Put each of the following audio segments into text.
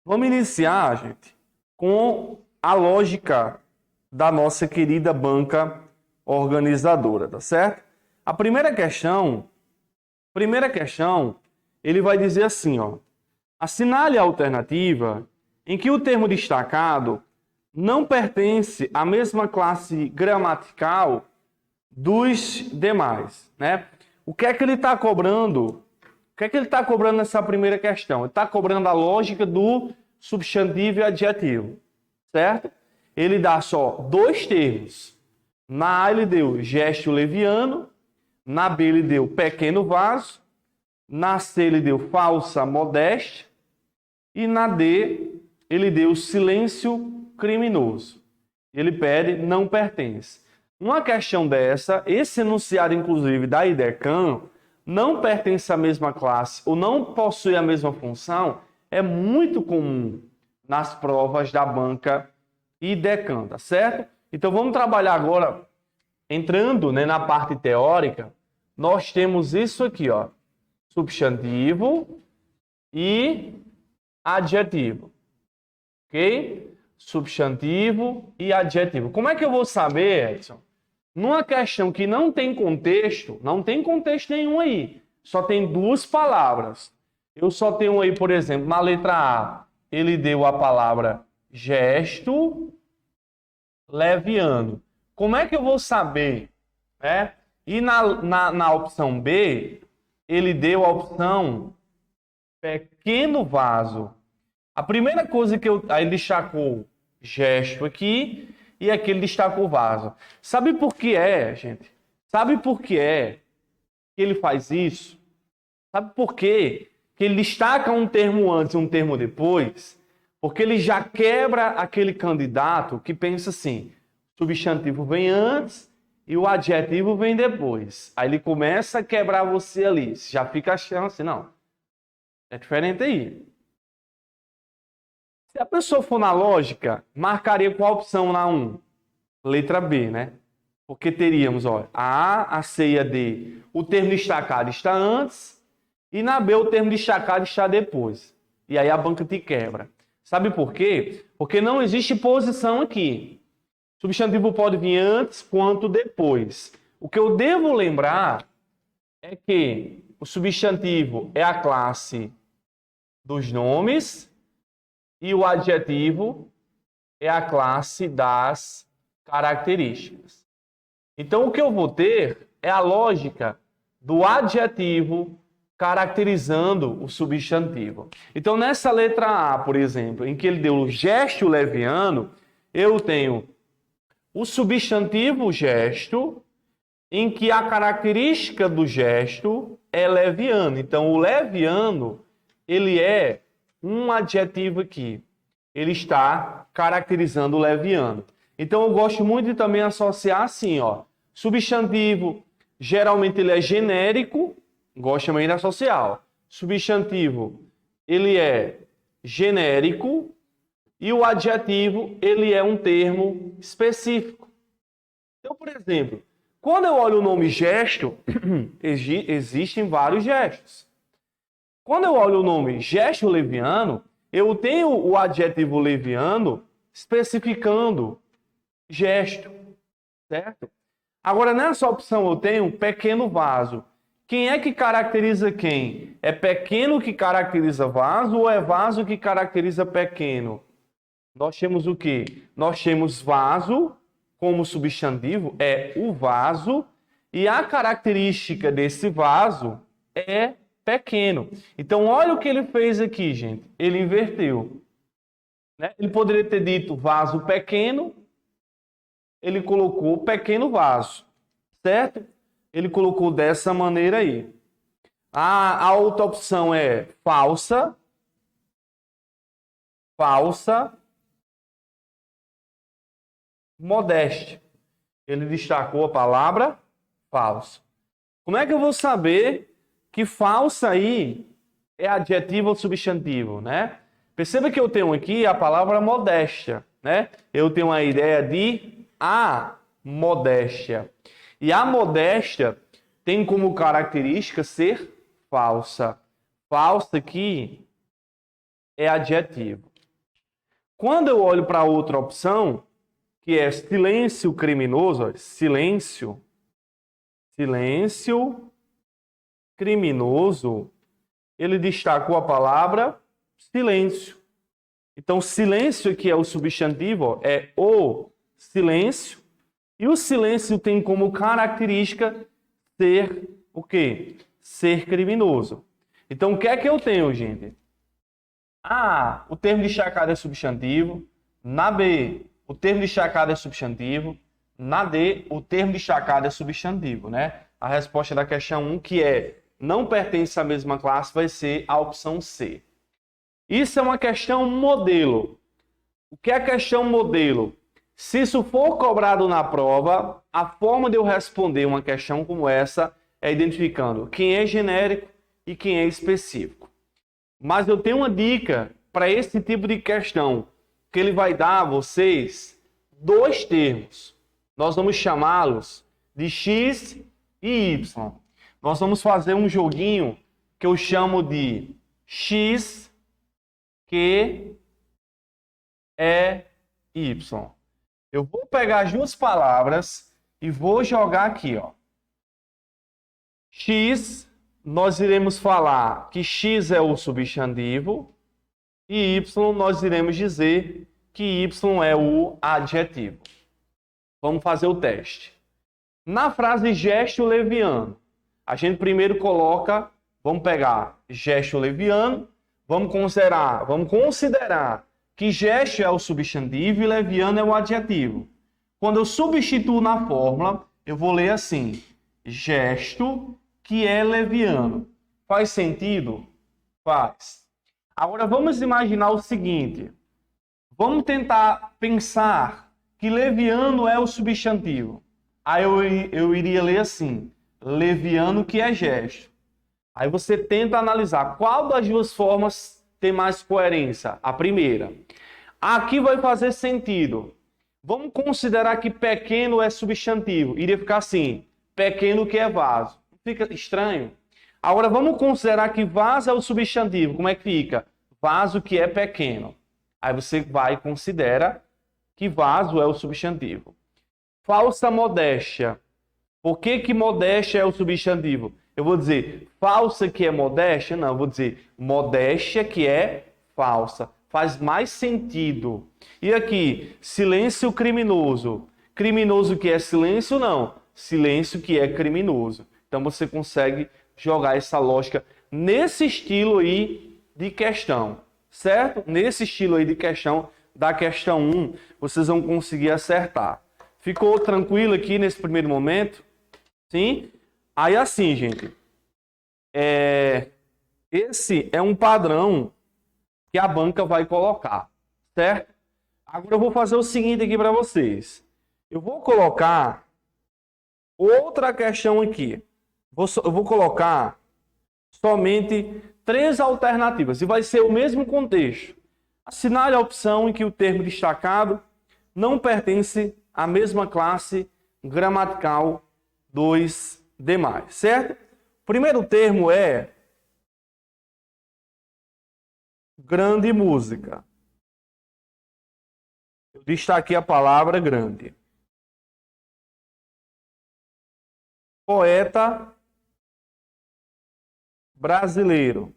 Vamos iniciar, gente, com a lógica da nossa querida banca organizadora, tá certo? A primeira questão, ele vai dizer assim, ó: assinale a alternativa em que o termo destacado não pertence à mesma classe gramatical dos demais, né? O que é que ele está cobrando? O que é que ele está cobrando nessa primeira questão? Ele está cobrando a lógica do substantivo e adjetivo, certo? Ele dá só dois termos. Na A ele deu gesto leviano, na B ele deu pequeno vaso, na C ele deu falsa modéstia e na D ele deu silêncio criminoso. Ele pede não pertence. Uma questão dessa, esse enunciado inclusive da IDECAM, não pertence à mesma classe ou não possui a mesma função, é muito comum nas provas da banca IDECAM, tá certo? Então vamos trabalhar agora, entrando, né, na parte teórica. Nós temos isso aqui, ó: substantivo e adjetivo, ok? Substantivo e adjetivo. Como é que eu vou saber, Edson? Numa questão que não tem contexto nenhum aí, só tem duas palavras. Eu só tenho aí, por exemplo, na letra A, ele deu a palavra gesto leviano. Como é que eu vou saber, né? E na opção B, ele deu a opção pequeno vaso. A primeira coisa que aí ele destacou gesto aqui, e aqui ele destacou vaso. Sabe por que é, gente? Sabe por que é que ele faz isso? Sabe por quê que ele destaca um termo antes e um termo depois? Porque ele já quebra aquele candidato que pensa assim: o substantivo vem antes e o adjetivo vem depois. Aí ele começa a quebrar você ali. Já fica achando assim, não, é diferente aí. Se a pessoa for na lógica, marcaria qual opção na 1? Letra B, né? Porque teríamos, ó, a A, a C e a D. O termo destacado está antes e na B o termo destacado está depois. E aí a banca te quebra. Sabe por quê? Porque não existe posição aqui. O substantivo pode vir antes quanto depois. O que eu devo lembrar é que o substantivo é a classe dos nomes e o adjetivo é a classe das características. Então, o que eu vou ter é a lógica do adjetivo caracterizando o substantivo. Então, nessa letra A, por exemplo, em que ele deu o gesto leviano, eu tenho o substantivo gesto, em que a característica do gesto é leviano. Então, o leviano, ele é um adjetivo aqui. Ele está caracterizando o leviano. Então, eu gosto muito de também associar assim, ó. Substantivo, geralmente ele é genérico, gosto também de associar, ó. Substantivo, ele é genérico e o adjetivo, ele é um termo específico. Então, por exemplo, quando eu olho o nome gesto, existem vários gestos. Quando eu olho o nome gesto leviano, eu tenho o adjetivo leviano especificando gesto, certo? Agora, nessa opção eu tenho pequeno vaso. Quem é que caracteriza quem? É pequeno que caracteriza vaso ou é vaso que caracteriza pequeno? Nós temos o quê? Nós temos vaso como substantivo, é o vaso, e a característica desse vaso é pequeno. Então, olha o que ele fez aqui, gente. Ele inverteu, né? Ele poderia ter dito vaso pequeno, ele colocou pequeno vaso, certo? Ele colocou dessa maneira aí. A outra opção é falsa, modéstia. Ele destacou a palavra falso. Como é que eu vou saber que falsa aí é adjetivo ou substantivo, né? Perceba que eu tenho aqui a palavra modéstia, né? Eu tenho a ideia de a modéstia. E a modéstia tem como característica ser falsa. Falsa aqui é adjetivo. Quando eu olho para outra opção, que é silêncio criminoso, ó, silêncio criminoso, ele destacou a palavra silêncio. Então, silêncio aqui é o substantivo, ó, é o silêncio. E o silêncio tem como característica ser o quê? Ser criminoso. Então, o que é que eu tenho, gente? A, o termo destacado é substantivo. Na B, o termo destacado é substantivo. Na D, o termo destacado é substantivo, né? A resposta da questão 1, que é não pertence à mesma classe, vai ser a opção C. Isso é uma questão modelo. O que é a questão modelo? Se isso for cobrado na prova, a forma de eu responder uma questão como essa é identificando quem é genérico e quem é específico. Mas eu tenho uma dica para esse tipo de questão, que ele vai dar a vocês dois termos. Nós vamos chamá-los de X e Y. Nós vamos fazer um joguinho que eu chamo de X, Q, E, Y. Eu vou pegar as duas palavras e vou jogar aqui, ó. X, nós iremos falar que X é o substantivo e Y nós iremos dizer que Y é o adjetivo. Vamos fazer o teste. Na frase gesto leviano, a gente primeiro coloca, vamos pegar gesto leviano, vamos considerar que gesto é o substantivo e leviano é o adjetivo. Quando eu substituo na fórmula, eu vou ler assim: gesto que é leviano. Faz sentido? Faz. Agora vamos imaginar o seguinte. Vamos tentar pensar que leviano é o substantivo. Aí eu iria ler assim: leviano que é gesto. Aí você tenta analisar qual das duas formas tem mais coerência. A primeira. Aqui vai fazer sentido. Vamos considerar que pequeno é substantivo. Iria ficar assim: pequeno que é vaso. Fica estranho? Agora vamos considerar que vaso é o substantivo. Como é que fica? Vaso que é pequeno. Aí você vai e considera que vaso é o substantivo. Falsa modéstia. Por que modéstia é o substantivo? Eu vou dizer falsa que é modéstia? Não, eu vou dizer modéstia que é falsa. Faz mais sentido. E aqui, silêncio criminoso. Criminoso que é silêncio? Não. Silêncio que é criminoso. Então você consegue jogar essa lógica nesse estilo aí de questão. Certo? Nesse estilo aí de questão, da questão 1, vocês vão conseguir acertar. Ficou tranquilo aqui nesse primeiro momento? Sim? Aí assim, gente, esse é um padrão que a banca vai colocar, certo? Agora eu vou fazer o seguinte aqui para vocês. Eu vou colocar outra questão aqui. Eu vou colocar somente 3 alternativas e vai ser o mesmo contexto. Assinale a opção em que o termo destacado não pertence à mesma classe gramatical dos demais, certo? O primeiro termo é grande música. Eu destaquei a palavra grande. Poeta brasileiro.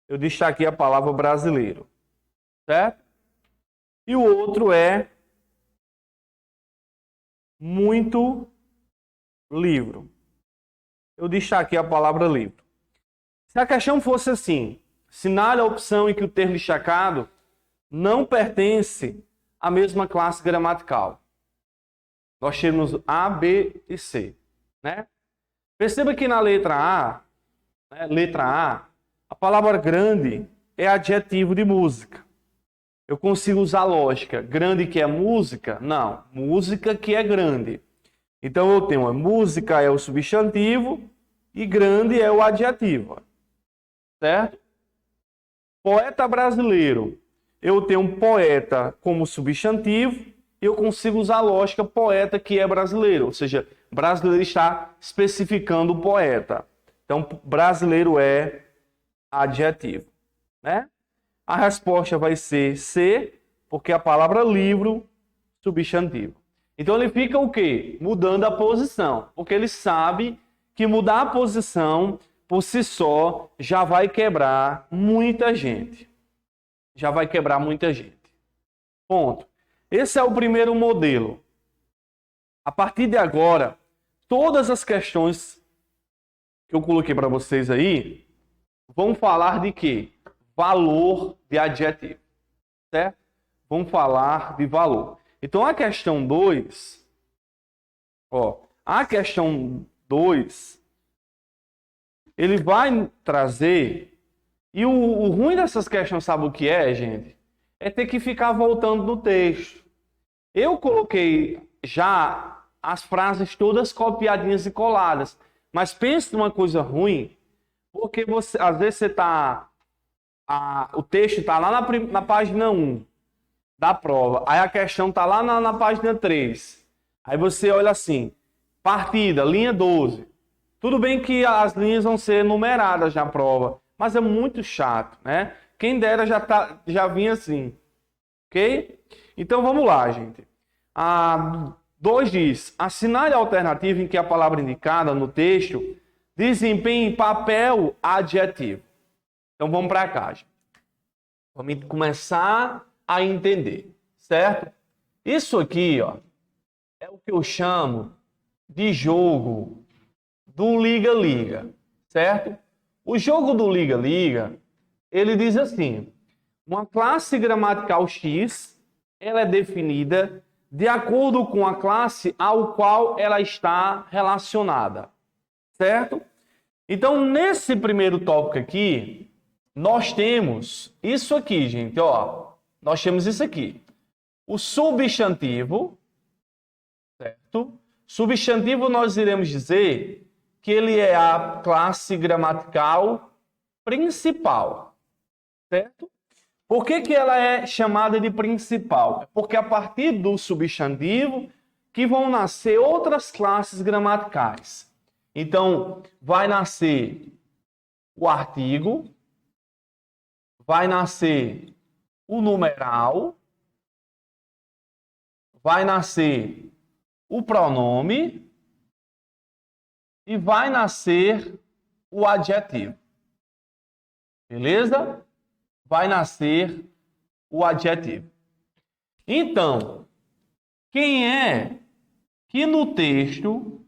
Eu destaquei a palavra brasileiro, certo? E o outro é muito livro. Eu destaquei a palavra livro. Se a questão fosse assim, assinale a opção em que o termo destacado não pertence à mesma classe gramatical. Nós temos A, B e C, né? Perceba que na letra A, a palavra grande é adjetivo de música. Eu consigo usar a lógica. Grande que é música? Não. Música que é grande. Então eu tenho música é o substantivo e grande é o adjetivo. Certo? Poeta brasileiro. Eu tenho um poeta como substantivo e eu consigo usar a lógica poeta que é brasileiro. Ou seja, brasileiro está especificando o poeta. Então, brasileiro é adjetivo, né? A resposta vai ser C, porque a palavra livro, substantivo. Então ele fica o quê? Mudando a posição, porque ele sabe que mudar a posição por si só já vai quebrar muita gente. Já vai quebrar muita gente. Ponto. Esse é o primeiro modelo. A partir de agora, todas as questões que eu coloquei para vocês aí vão falar de quê? Valor de adjetivo. Certo? Vão falar de valor. Então a questão 2, ele vai trazer, e o ruim dessas questões, sabe o que é, gente? É ter que ficar voltando no texto. Eu coloquei já as frases todas copiadinhas e coladas, mas pense numa coisa ruim, porque você, às vezes você o texto está lá na página 1 da prova, aí a questão está lá na página 3. Aí você olha assim, partida, linha 12. Tudo bem que as linhas vão ser numeradas na prova, mas é muito chato, né? Quem dera já vinha assim, ok? Então vamos lá, gente. A 2 diz, assinale a alternativa em que a palavra indicada no texto desempenhe papel adjetivo. Então vamos para cá, gente. Vamos começar a entender, certo? Isso aqui, ó, é o que eu chamo de jogo do liga-liga, certo? O jogo do liga-liga, ele diz assim, uma classe gramatical X, ela é definida de acordo com a classe ao qual ela está relacionada, certo? Então, nesse primeiro tópico aqui, nós temos isso aqui, gente, ó. Nós temos isso aqui. O substantivo, certo? Substantivo nós iremos dizer que ele é a classe gramatical principal, certo? Por que ela é chamada de principal? Porque a partir do substantivo que vão nascer outras classes gramaticais. Então, vai nascer o artigo, vai nascer o numeral, vai nascer o pronome e vai nascer o adjetivo. Beleza? Vai nascer o adjetivo. Então, quem é que no texto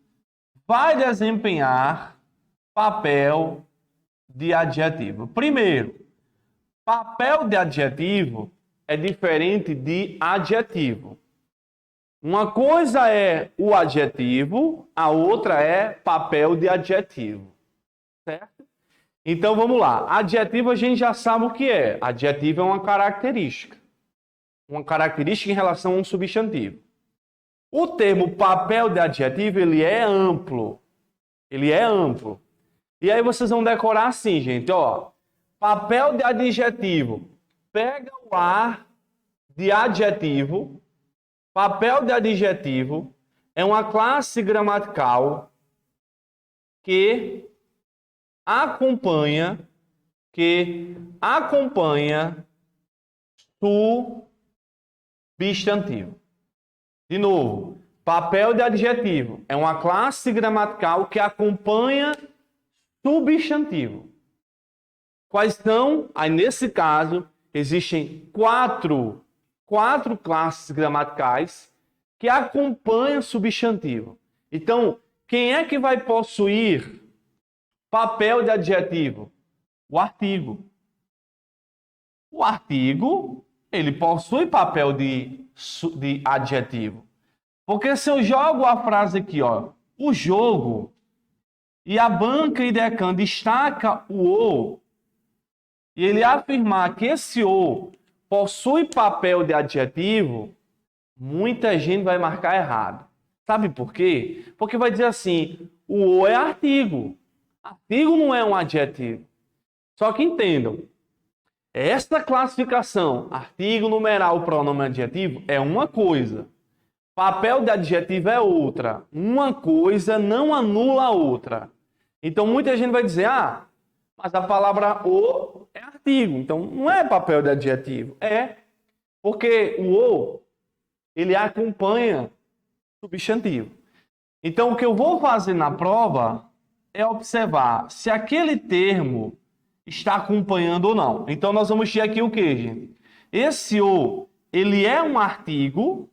vai desempenhar papel de adjetivo? Primeiro, papel de adjetivo é diferente de adjetivo. Uma coisa é o adjetivo, a outra é papel de adjetivo. Certo? Então vamos lá. Adjetivo a gente já sabe o que é. Adjetivo é uma característica. Uma característica em relação a um substantivo. O termo papel de adjetivo, ele é amplo. Ele é amplo. E aí vocês vão decorar assim, gente, ó. Papel de adjetivo. Pega o ar de adjetivo. Papel de adjetivo é uma classe gramatical que acompanha substantivo. De novo, papel de adjetivo é uma classe gramatical que acompanha substantivo. Quais são? Aí, nesse caso, existem quatro classes gramaticais que acompanham substantivo. Então, quem é que vai possuir papel de adjetivo? O artigo. O artigo, ele possui papel de adjetivo. Porque se eu jogo a frase aqui, ó, o jogo, e a banca e decã destaca o "o", e ele afirmar que esse "o" possui papel de adjetivo, muita gente vai marcar errado. Sabe por quê? Porque vai dizer assim, o "o" é artigo. Artigo não é um adjetivo. Só que entendam, esta classificação, artigo, numeral, pronome, adjetivo, é uma coisa. Papel de adjetivo é outra. Uma coisa não anula a outra. Então muita gente vai dizer, mas a palavra "o" é artigo, então não é papel de adjetivo. É, porque o ou, ele acompanha substantivo. Então, o que eu vou fazer na prova é observar se aquele termo está acompanhando ou não. Então, nós vamos ter aqui o quê, gente? Esse ou, ele é um artigo,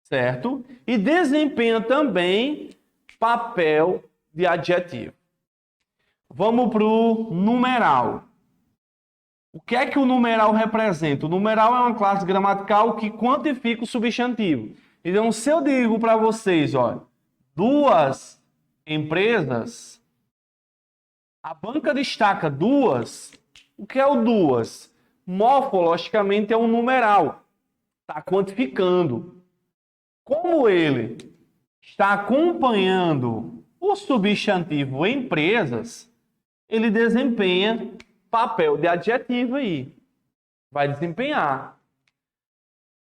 certo? E desempenha também papel de adjetivo. Vamos para o numeral. O que é que o numeral representa? O numeral é uma classe gramatical que quantifica o substantivo. Então, se eu digo para vocês, ó, duas empresas, a banca destaca duas. O que é o duas? Morfologicamente é um numeral. Está quantificando. Como ele está acompanhando o substantivo empresas, ele desempenha papel de adjetivo aí. Vai desempenhar.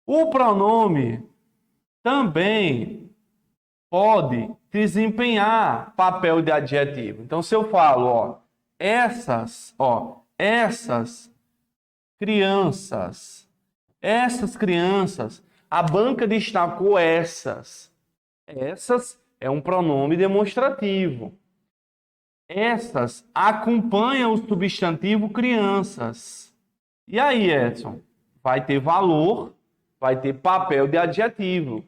O pronome também pode desempenhar papel de adjetivo. Então, se eu falo, essas crianças, a banca destacou essas. Essas é um pronome demonstrativo. Essas acompanham o substantivo crianças. E aí, Edson? Vai ter valor, vai ter papel de adjetivo.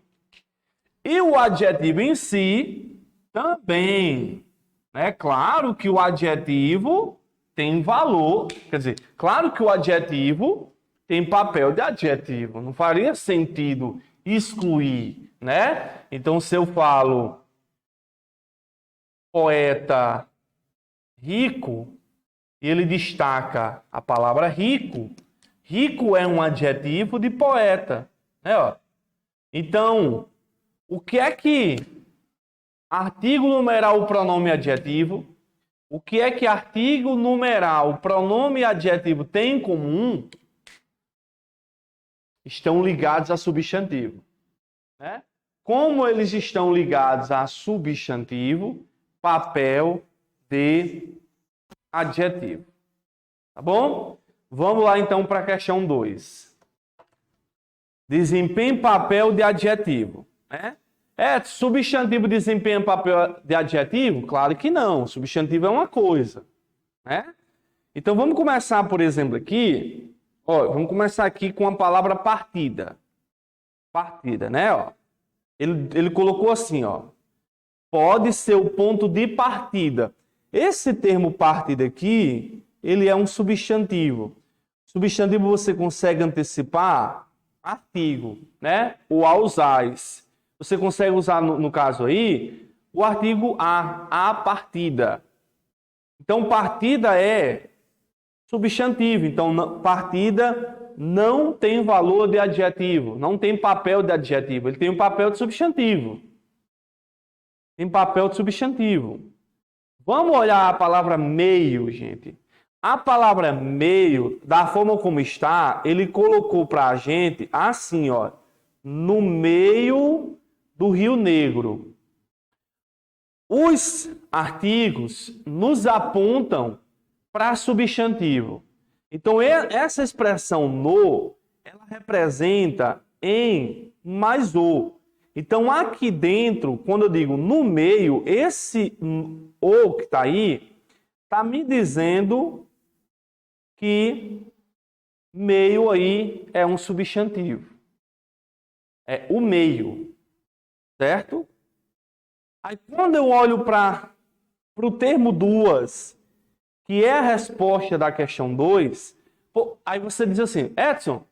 E o adjetivo em si também. É claro que o adjetivo tem valor. Quer dizer, claro que o adjetivo tem papel de adjetivo. Não faria sentido excluir, né? Então, se eu falo poeta rico, e ele destaca a palavra rico, rico é um adjetivo de poeta, né? Então, o que é que artigo numeral, pronome adjetivo, o que é que artigo numeral, pronome adjetivo tem em comum? Estão ligados a substantivo, né? Como eles estão ligados a substantivo, papel de adjetivo. Tá bom? Vamos lá então para a questão 2. Desempenha papel de adjetivo, né? Substantivo desempenha papel de adjetivo? Claro que não. Substantivo é uma coisa, né? Então vamos começar, por exemplo, aqui. Vamos começar aqui com a palavra partida. Partida, né? Ele colocou assim, pode ser o ponto de partida. Esse termo partida aqui, ele é um substantivo. Substantivo você consegue antecipar artigo, né? O ausais. Você consegue usar, no caso aí, o artigo a partida. Então, partida é substantivo. Então, partida não tem valor de adjetivo, não tem papel de adjetivo. Ele tem um papel de substantivo. Tem papel de substantivo. Vamos olhar a palavra meio, gente. A palavra meio, da forma como está, ele colocou para a gente assim, no meio do Rio Negro. Os artigos nos apontam para substantivo. Então, essa expressão no, ela representa em mais o. Então, aqui dentro, quando eu digo no meio, esse o que está aí, está me dizendo que meio aí é um substantivo. É o meio, certo? Aí, quando eu olho para o termo duas, que é a resposta da questão 2, aí você diz assim, Edson,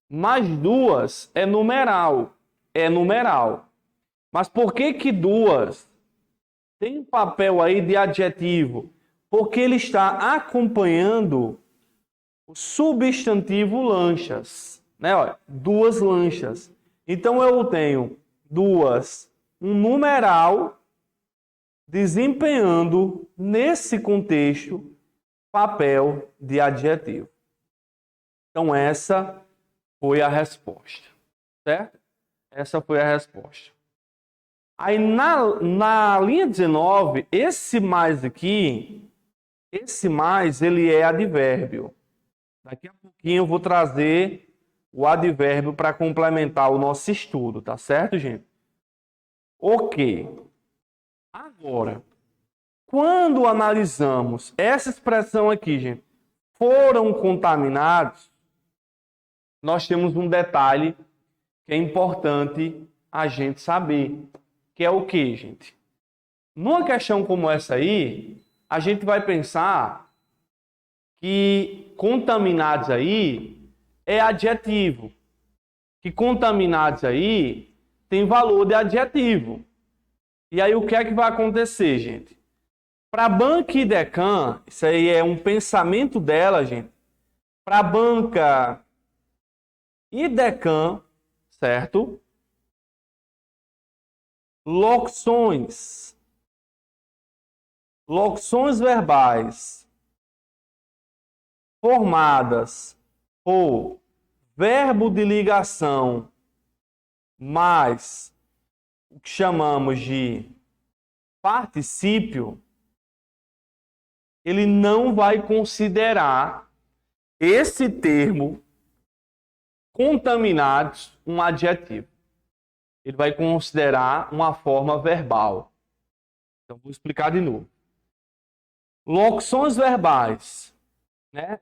mais duas é numeral. É numeral. Mas por que duas tem papel aí de adjetivo? Porque ele está acompanhando o substantivo lanchas, né? Duas lanchas. Então eu tenho duas, um numeral desempenhando nesse contexto papel de adjetivo. Então essa foi a resposta, certo? Essa foi a resposta. Aí na linha 19, esse mais aqui, Esse mais, ele é advérbio. Daqui a pouquinho eu vou trazer o advérbio para complementar o nosso estudo, tá certo, gente? Ok. Agora, quando analisamos essa expressão aqui, gente, foram contaminados, nós temos um detalhe que é importante a gente saber, que é o quê, gente? Numa questão como essa aí, a gente vai pensar que contaminados aí é adjetivo, que contaminados aí tem valor de adjetivo. E aí o que é que vai acontecer, gente? Para banca e decan, isso aí é um pensamento dela, gente. Para banca e decan, certo? Locuções verbais formadas por verbo de ligação mais o que chamamos de particípio, ele não vai considerar esse termo contaminados um adjetivo. Ele vai considerar uma forma verbal. Então, vou explicar de novo. Locuções verbais, né?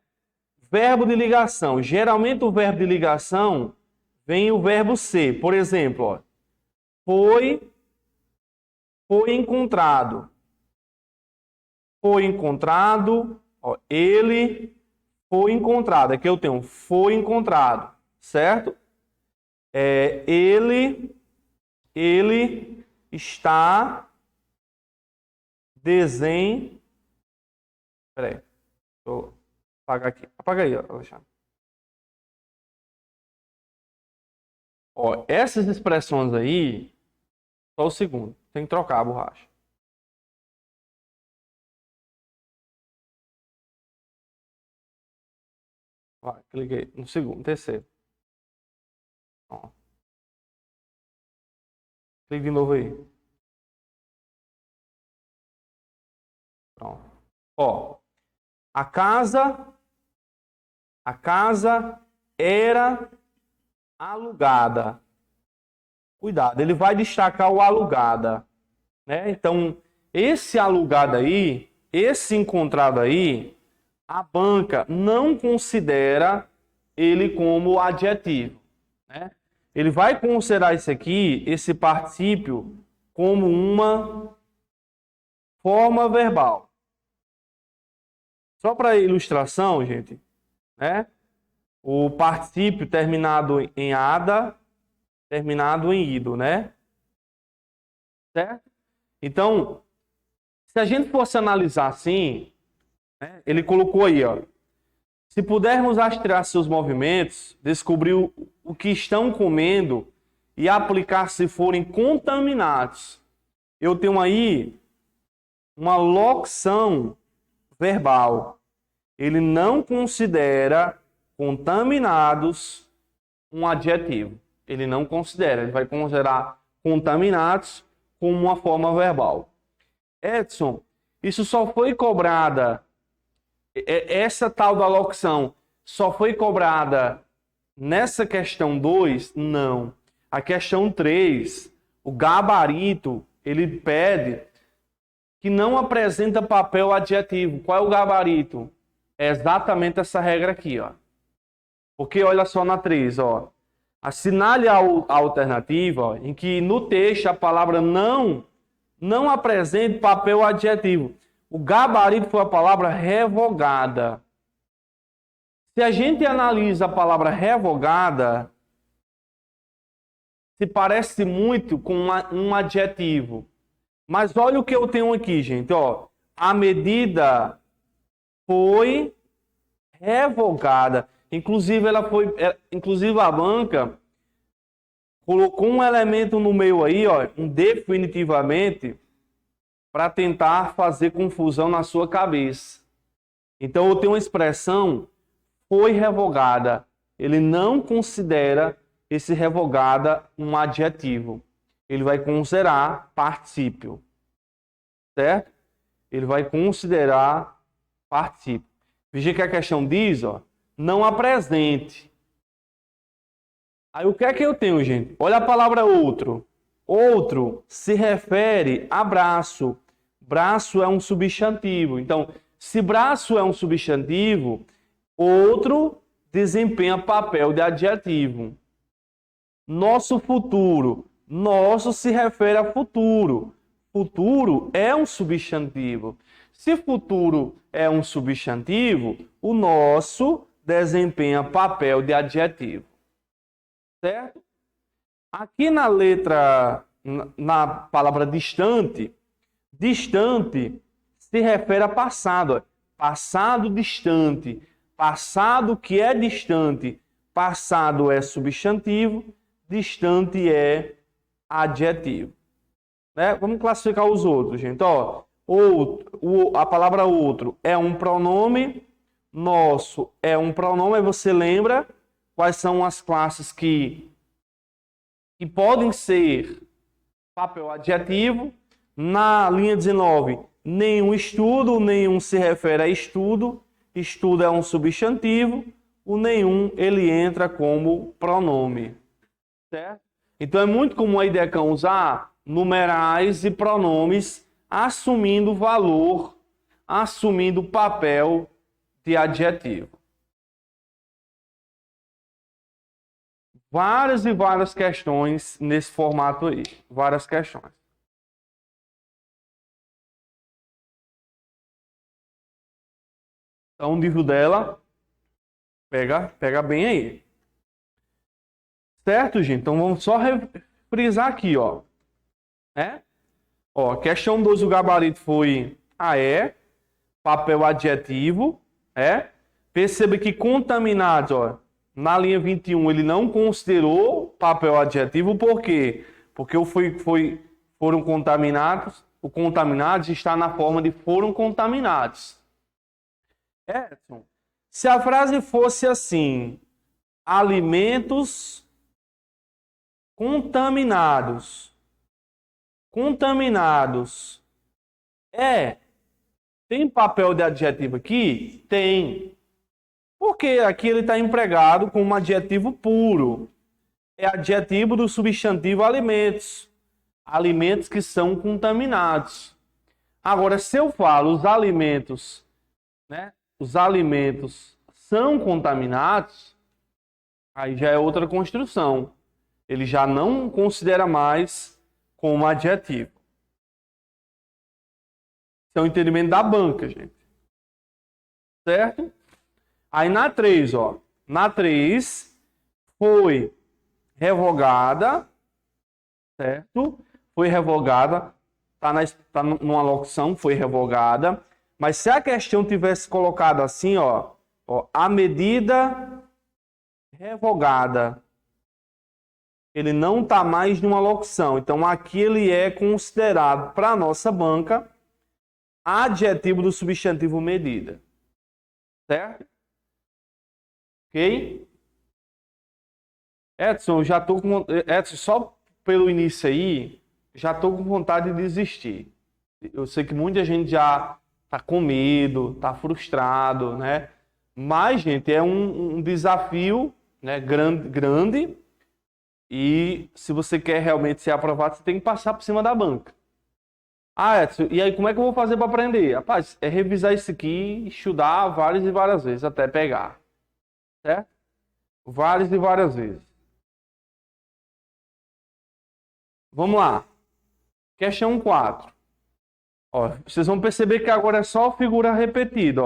Verbo de ligação. Geralmente o verbo de ligação vem o verbo ser. Por exemplo, ó, foi encontrado. Foi encontrado. Ó, ele foi encontrado. Aqui eu tenho foi encontrado, certo? Ele está Peraí. Deixa eu apagar aqui. Apaga aí, Alexandre. Ó, essas expressões aí, só o segundo. Tem que trocar a borracha. Vai, cliquei no segundo, terceiro. Ó. Clique de novo aí. Pronto. Ó, a casa era alugada. Cuidado, ele vai destacar o alugada, né? Então, esse alugado aí, esse encontrado aí, a banca não considera ele como adjetivo, né? Ele vai considerar isso aqui, esse particípio, como uma forma verbal. Só para ilustração, gente, né? O particípio terminado em ada, terminado em ido, né? Certo? Então, se a gente fosse analisar assim, né, ele colocou aí, ó, se pudermos rastrear seus movimentos, descobrir o que estão comendo e aplicar se forem contaminados. Eu tenho aí uma locução verbal. Ele não considera contaminados um adjetivo. Ele não considera. Ele vai considerar contaminados como uma forma verbal. Edson, isso só foi cobrada, essa tal da locução só foi cobrada nessa questão 2? Não. A questão 3, o gabarito, ele pede que não apresenta papel adjetivo. Qual é o gabarito? É exatamente essa regra aqui, ó. Porque olha só na 3, ó. Assinale a alternativa, ó, em que no texto a palavra não apresenta papel adjetivo. O gabarito foi a palavra revogada. Se a gente analisa a palavra revogada, se parece muito com um adjetivo. Mas olha o que eu tenho aqui, gente. Ó, a medida foi revogada. Inclusive, inclusive a banca colocou um elemento no meio aí, ó, um definitivamente, para tentar fazer confusão na sua cabeça. Então, eu tenho uma expressão foi revogada. Ele não considera esse revogada um adjetivo. Ele vai considerar particípio. Certo? Ele vai considerar Participo. Veja que a questão diz, ó, não apresente. Aí o que é que eu tenho, gente? Olha a palavra outro. Outro se refere a braço. Braço é um substantivo. Então, se braço é um substantivo, outro desempenha papel de adjetivo. Nosso futuro. Nosso se refere a futuro. Futuro é um substantivo. Se futuro é um substantivo, o nosso desempenha papel de adjetivo. Certo? Aqui na letra, na palavra distante, distante se refere a passado. Passado distante. Passado que é distante. Passado é substantivo. Distante é adjetivo. Né? Vamos classificar os outros, gente. Ó, a palavra outro é um pronome. Nosso é um pronome. Aí você lembra quais são as classes que podem ser papel adjetivo. Na linha 19, nenhum estudo, nenhum se refere a estudo. Estudo é um substantivo. O nenhum, ele entra como pronome. Certo? Então é muito comum a IDECAM usar numerais e pronomes assumindo valor, assumindo papel de adjetivo. Várias e várias questões nesse formato aí. Várias questões. Então, o nível dela, pega bem aí. Certo, gente? Então, vamos só frisar aqui, ó. Ó, questão 2, o gabarito foi AE, papel adjetivo, Perceba que contaminados, ó, na linha 21, ele não considerou papel adjetivo, por quê? Porque foram contaminados, o contaminados está na forma de foram contaminados. Edson, se a frase fosse assim, alimentos contaminados. Contaminados. Tem papel de adjetivo aqui? Tem. Porque aqui ele está empregado como adjetivo puro. É adjetivo do substantivo alimentos. Alimentos que são contaminados. Agora, se eu falo os alimentos, né? Os alimentos são contaminados, aí já é outra construção. Ele já não considera mais como adjetivo. Esse é o entendimento da banca, gente. Certo? Aí na 3, ó. Na 3 foi revogada, certo? Foi revogada, tá numa locução, foi revogada. Mas se a questão tivesse colocado assim, ó, a medida revogada, ele não está mais numa locução. Então, aqui ele é considerado, para a nossa banca, adjetivo do substantivo medida. Certo? Ok? Edson, Edson, só pelo início aí, já estou com vontade de desistir. Eu sei que muita gente já está com medo, está frustrado, né? Mas, gente, é um desafio, né, grande. E se você quer realmente ser aprovado, você tem que passar por cima da banca. Edson, e aí como é que eu vou fazer para aprender? Rapaz, é revisar isso aqui, estudar várias e várias vezes até pegar. Certo? Várias e várias vezes. Vamos lá. Questão 4. Ó, vocês vão perceber que agora é só figura repetida.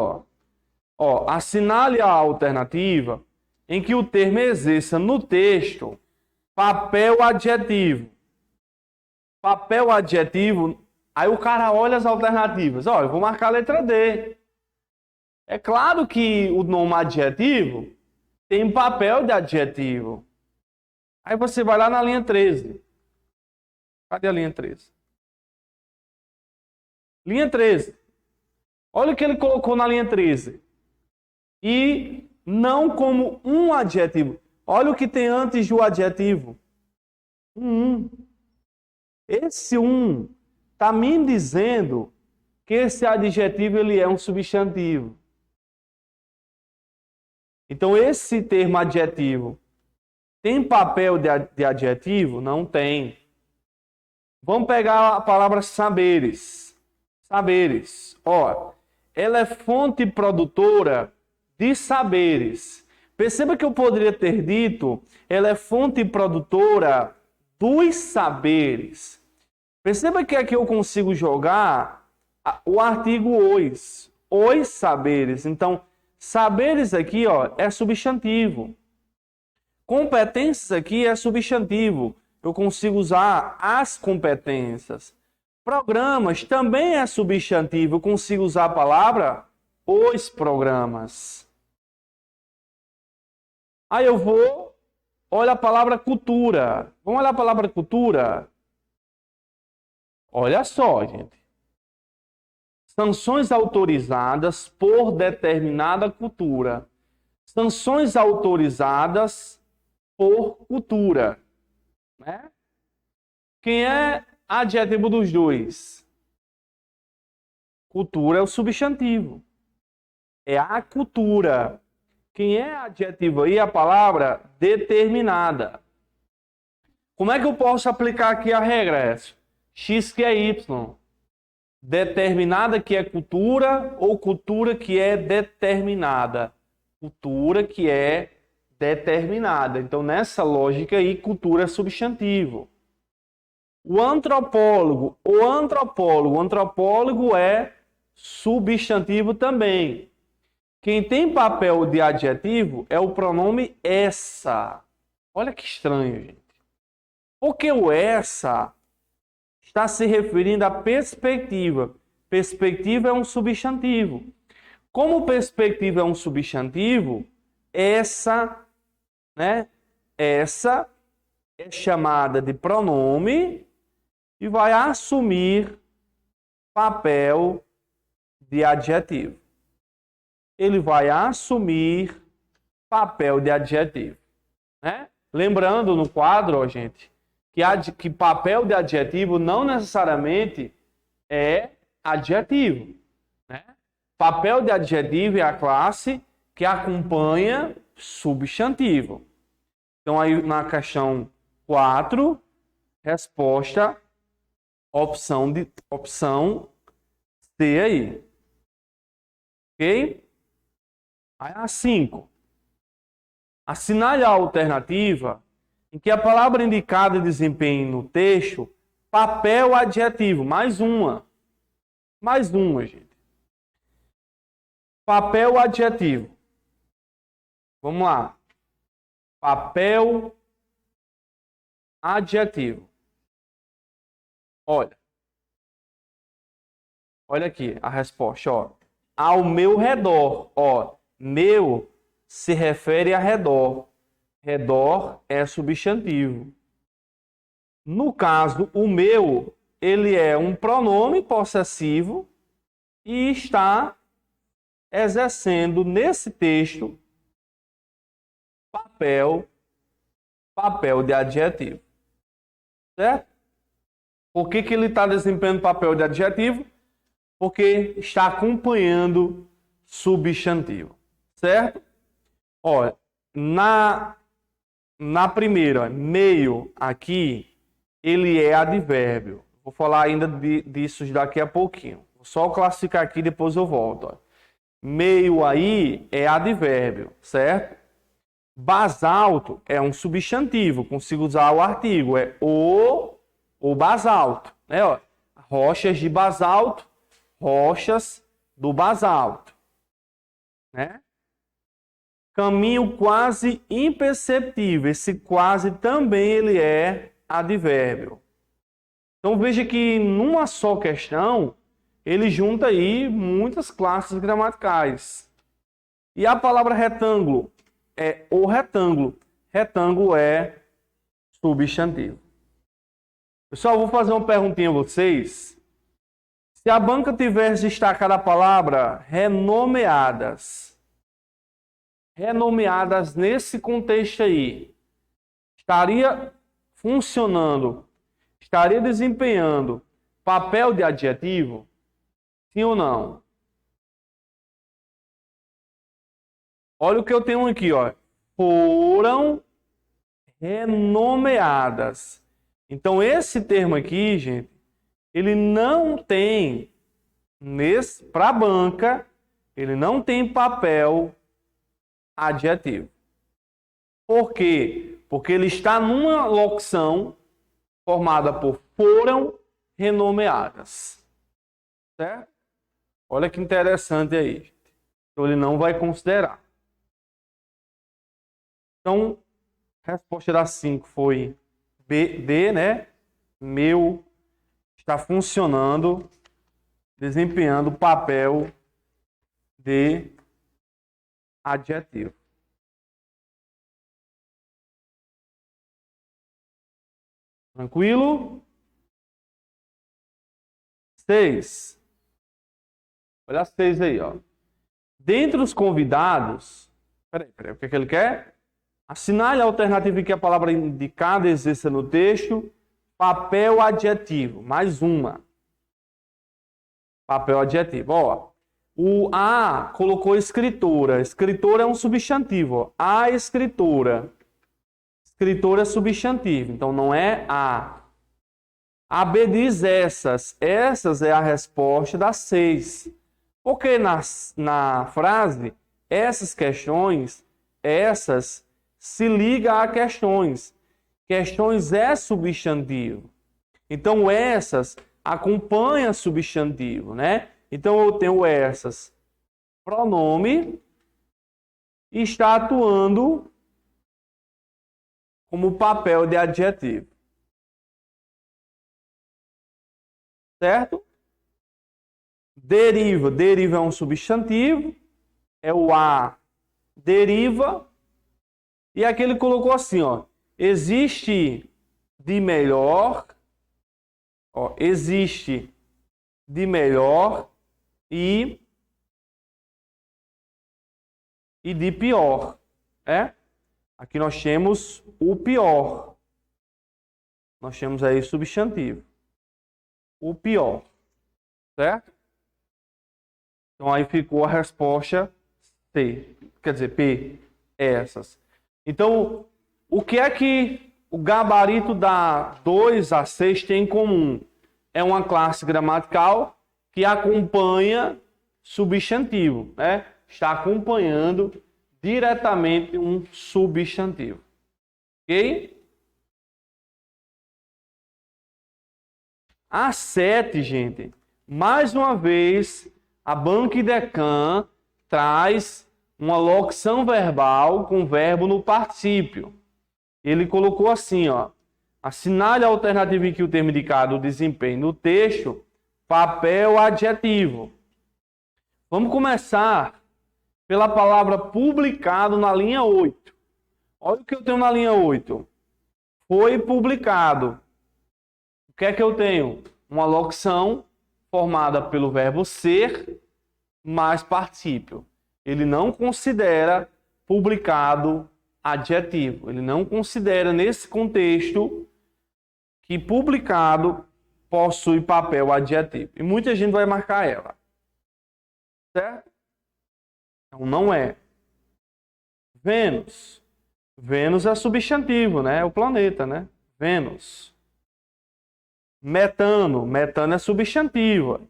Ó, assinale a alternativa em que o termo exerça no texto papel adjetivo. Papel adjetivo, aí o cara olha as alternativas. Ó, eu vou marcar a letra D. É claro que o nome adjetivo tem papel de adjetivo. Aí você vai lá na linha 13. Cadê a linha 13? Linha 13. Olha o que ele colocou na linha 13. E não como um adjetivo. Olha o que tem antes do adjetivo. Um. Esse um está me dizendo que esse adjetivo ele é um substantivo. Então, esse termo adjetivo tem papel de adjetivo? Não tem. Vamos pegar a palavra saberes. Saberes. Ó, ela é fonte produtora de saberes. Perceba que eu poderia ter dito, ela é fonte produtora dos saberes. Perceba que aqui eu consigo jogar o artigo os saberes. Então, saberes aqui, ó, é substantivo. Competências aqui é substantivo. Eu consigo usar as competências. Programas também é substantivo. Eu consigo usar a palavra os programas. Aí eu vou, olha a palavra cultura. Vamos olhar a palavra cultura? Olha só, gente. Sanções autorizadas por determinada cultura. Sanções autorizadas por cultura. Né? Quem é adjetivo dos dois? Cultura é o substantivo. É a cultura. Quem é adjetivo aí? A palavra determinada. Como é que eu posso aplicar aqui a regra, Edson? X que é Y. Determinada que é cultura ou cultura que é determinada? Cultura que é determinada. Então, nessa lógica aí, cultura é substantivo. O antropólogo é substantivo também. Quem tem papel de adjetivo é o pronome essa. Olha que estranho, gente. Porque o essa está se referindo à perspectiva. Perspectiva é um substantivo. Como perspectiva é um substantivo, essa é chamada de pronome e vai assumir papel de adjetivo. Ele vai assumir papel de adjetivo. Né? Lembrando no quadro, ó, gente, que papel de adjetivo não necessariamente é adjetivo. Né? Papel de adjetivo é a classe que acompanha substantivo. Então, aí na questão 4, resposta, opção C aí. Ok? Aí a 5. Assinale a alternativa em que a palavra indicada desempenhe no texto papel adjetivo. Mais uma, gente. Papel adjetivo. Vamos lá. Papel adjetivo. Olha aqui a resposta, ó. Ao meu redor, ó. Meu se refere a redor. Redor é substantivo. No caso, o meu, ele é um pronome possessivo e está exercendo nesse texto papel de adjetivo. Certo? Por que ele está desempenhando papel de adjetivo? Porque está acompanhando substantivo. Certo? Olha, na primeira, meio aqui, ele é advérbio. Vou falar ainda disso daqui a pouquinho. Vou só classificar aqui, depois eu volto. Ó. Meio aí é advérbio, certo? Basalto é um substantivo, consigo usar o artigo, é o basalto. Né? Ó, rochas de basalto, rochas do basalto. Né? Caminho quase imperceptível, esse quase também ele é advérbio. Então veja que numa só questão, ele junta aí muitas classes gramaticais. E a palavra retângulo é o retângulo. Retângulo é substantivo. Pessoal, vou fazer uma perguntinha a vocês. Se a banca tivesse destacado a palavra renomeadas nesse contexto aí, estaria funcionando, estaria desempenhando papel de adjetivo? Sim ou não? Olha o que eu tenho aqui, ó. Foram renomeadas. Então, esse termo aqui, gente, ele não tem, para a banca, ele não tem papel adjetivo. Por quê? Porque ele está numa locução formada por foram renomeadas. Certo? Olha que interessante aí. Então, ele não vai considerar. Então, a resposta da 5 foi D, né? Meu está funcionando, desempenhando o papel de adjetivo. Tranquilo? 6. Olha a 6 aí, ó. Dentre os convidados, peraí, o que é que ele quer? Assinale a alternativa em que a palavra indicada exerça no texto papel adjetivo. Mais uma. Papel adjetivo. Ó, o A colocou escritora. Escritora é um substantivo. Ó. A escritora. Escritora é substantivo. Então não é a. A B diz essas. Essas é a resposta das 6. Porque na frase, essas questões, essas se liga a questões. Questões é substantivo. Então, essas acompanha substantivo, né? Então, eu tenho essas. Pronome está atuando como papel de adjetivo. Certo? Deriva. Deriva é um substantivo. É o A. Deriva. E aqui ele colocou assim, ó. Existe de melhor. Ó, existe de melhor e de pior. É? Aqui nós temos o pior. Nós temos aí substantivo. O pior. Certo? Então aí ficou a resposta C. Quer dizer, P. Essas. Então, o que é que o gabarito da 2 a 6 tem em comum? É uma classe gramatical que acompanha substantivo, né? Está acompanhando diretamente um substantivo. Ok? A 7, gente, mais uma vez, a Banca Idecam traz uma locução verbal com verbo no particípio. Ele colocou assim, ó. Assinale a alternativa em que o termo indicado desempenha no texto papel adjetivo. Vamos começar pela palavra publicado na linha 8. Olha o que eu tenho na linha 8. Foi publicado. O que é que eu tenho? Uma locução formada pelo verbo ser mais particípio. Ele não considera publicado adjetivo. Ele não considera nesse contexto que publicado possui papel adjetivo. E muita gente vai marcar ela. Certo? Então não é. Vênus. Vênus é substantivo, né? É o planeta, né? Vênus. Metano. Metano é substantivo.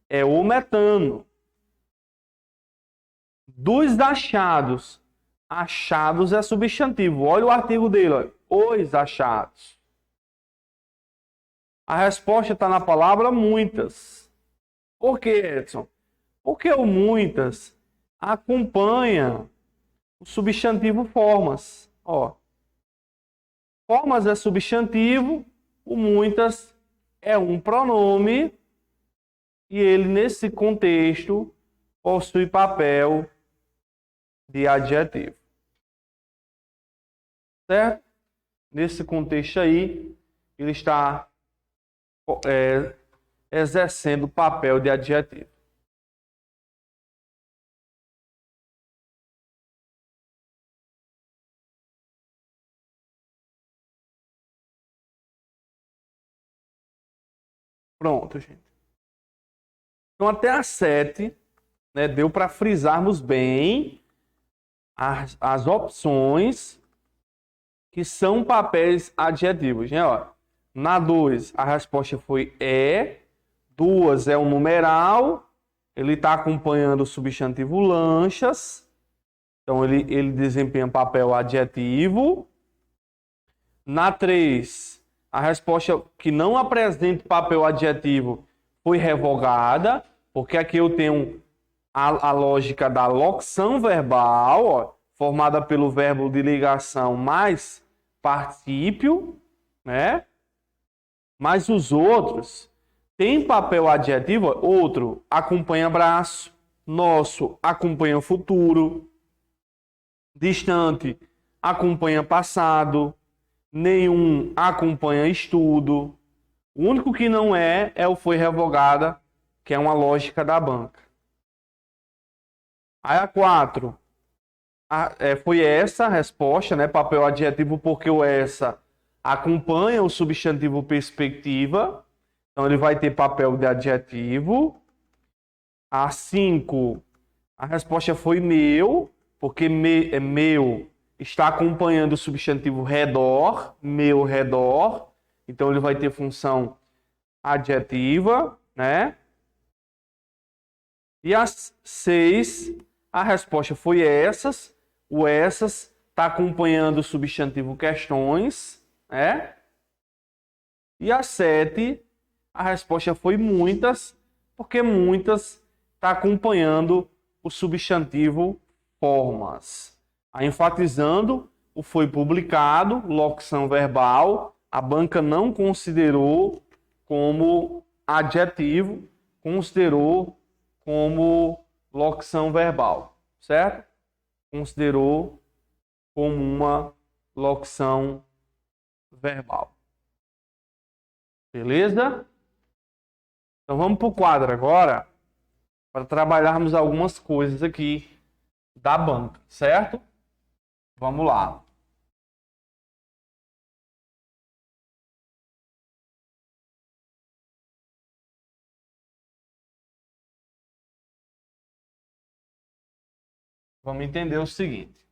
É o metano. Dos achados. Achados é substantivo. Olha o artigo dele. Olha. Os achados. A resposta está na palavra muitas. Por quê, Edson? Porque o muitas acompanha o substantivo formas. Ó, formas é substantivo, o muitas é um pronome e ele, nesse contexto, possui papel de adjetivo. Certo? Nesse contexto aí, ele está exercendo o papel de adjetivo. Pronto, gente. Então, até a 7, né, deu para frisarmos bem as opções que são papéis adjetivos. Né? Ó, na 2, a resposta foi é. 2 é um numeral. Ele está acompanhando o substantivo lanchas. Então, ele desempenha papel adjetivo. Na 3, a resposta que não apresenta papel adjetivo foi revogada, porque aqui eu tenho a lógica da locução verbal, ó, formada pelo verbo de ligação mais particípio, né? Mas os outros têm papel adjetivo, outro acompanha braço, nosso acompanha futuro, distante acompanha passado, nenhum acompanha estudo. O único que não é o foi revogada, que é uma lógica da banca. Aí a 4, foi essa a resposta, né? Papel adjetivo, porque o essa acompanha o substantivo perspectiva. Então ele vai ter papel de adjetivo. A 5, a resposta foi meu, porque meu está acompanhando o substantivo redor, meu redor. Então ele vai ter função adjetiva, né? E a 6, a resposta foi essas. O essas está acompanhando o substantivo questões, né? E a 7, a resposta foi muitas, porque muitas está acompanhando o substantivo formas. Aí, enfatizando, o foi publicado, locução verbal, a banca não considerou como adjetivo, considerou como locução verbal, certo? Considerou como uma locução verbal. Beleza? Então vamos para o quadro agora, para trabalharmos algumas coisas aqui da banca, certo? Vamos lá. Vamos entender o seguinte.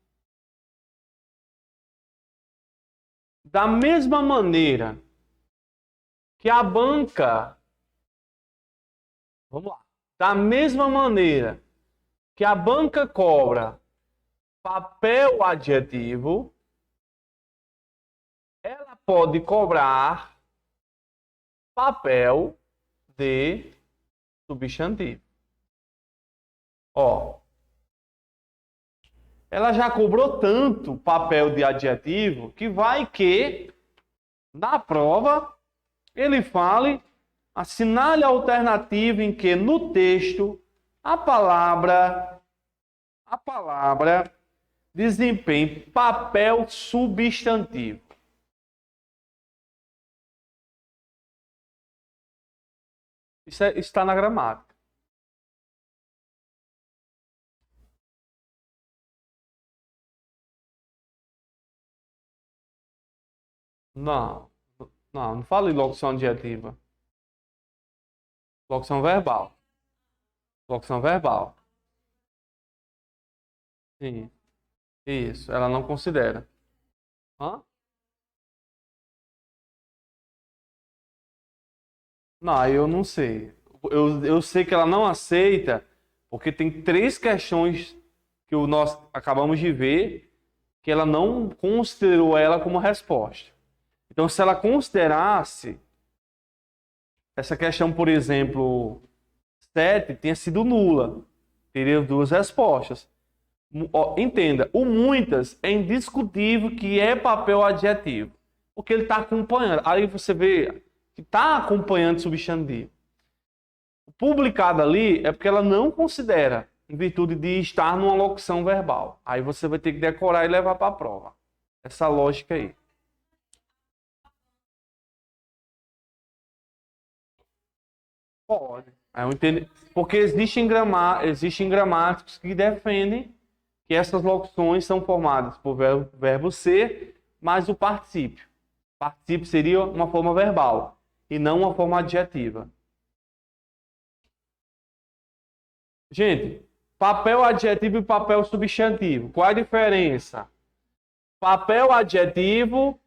Da mesma maneira que a banca... Vamos lá. Da mesma maneira que a banca cobra papel adjetivo, ela pode cobrar papel de substantivo. Ó, ela já cobrou tanto papel de adjetivo que vai que na prova ele fale, assinale a alternativa em que no texto a palavra desempenhe papel substantivo. Isso está na gramática. Não, não fala em locução adjetiva. Locução verbal. Locução verbal. Sim. Isso, ela não considera. Hã? Não, eu não sei. Eu sei que ela não aceita, porque tem 3 questões que nós acabamos de ver que ela não considerou ela como resposta. Então, se ela considerasse essa questão, por exemplo, 7, tenha sido nula, teria 2 respostas. Entenda, o muitas é indiscutível que é papel adjetivo, porque ele está acompanhando. Aí você vê que está acompanhando o substantivo. O publicado ali é porque ela não considera, em virtude de estar numa locução verbal. Aí você vai ter que decorar e levar para a prova. Essa lógica aí. Pode. Aí eu entendi. Porque existem gramáticos que defendem que essas locuções são formadas por verbo ser mais o particípio. Particípio seria uma forma verbal e não uma forma adjetiva. Gente, papel adjetivo e papel substantivo. Qual a diferença? Papel adjetivo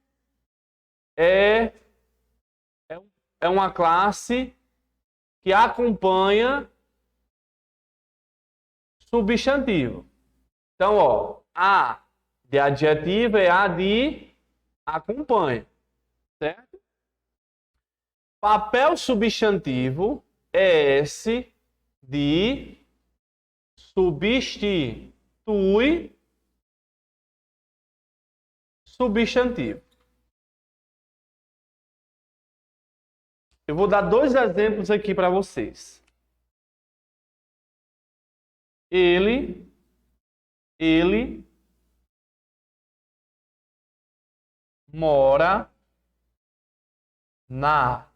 é uma classe que acompanha substantivo. Então, ó, a de adjetivo é a de acompanha, certo? Papel substantivo é esse de substitui substantivo. Eu vou dar dois exemplos aqui para vocês. Ele mora na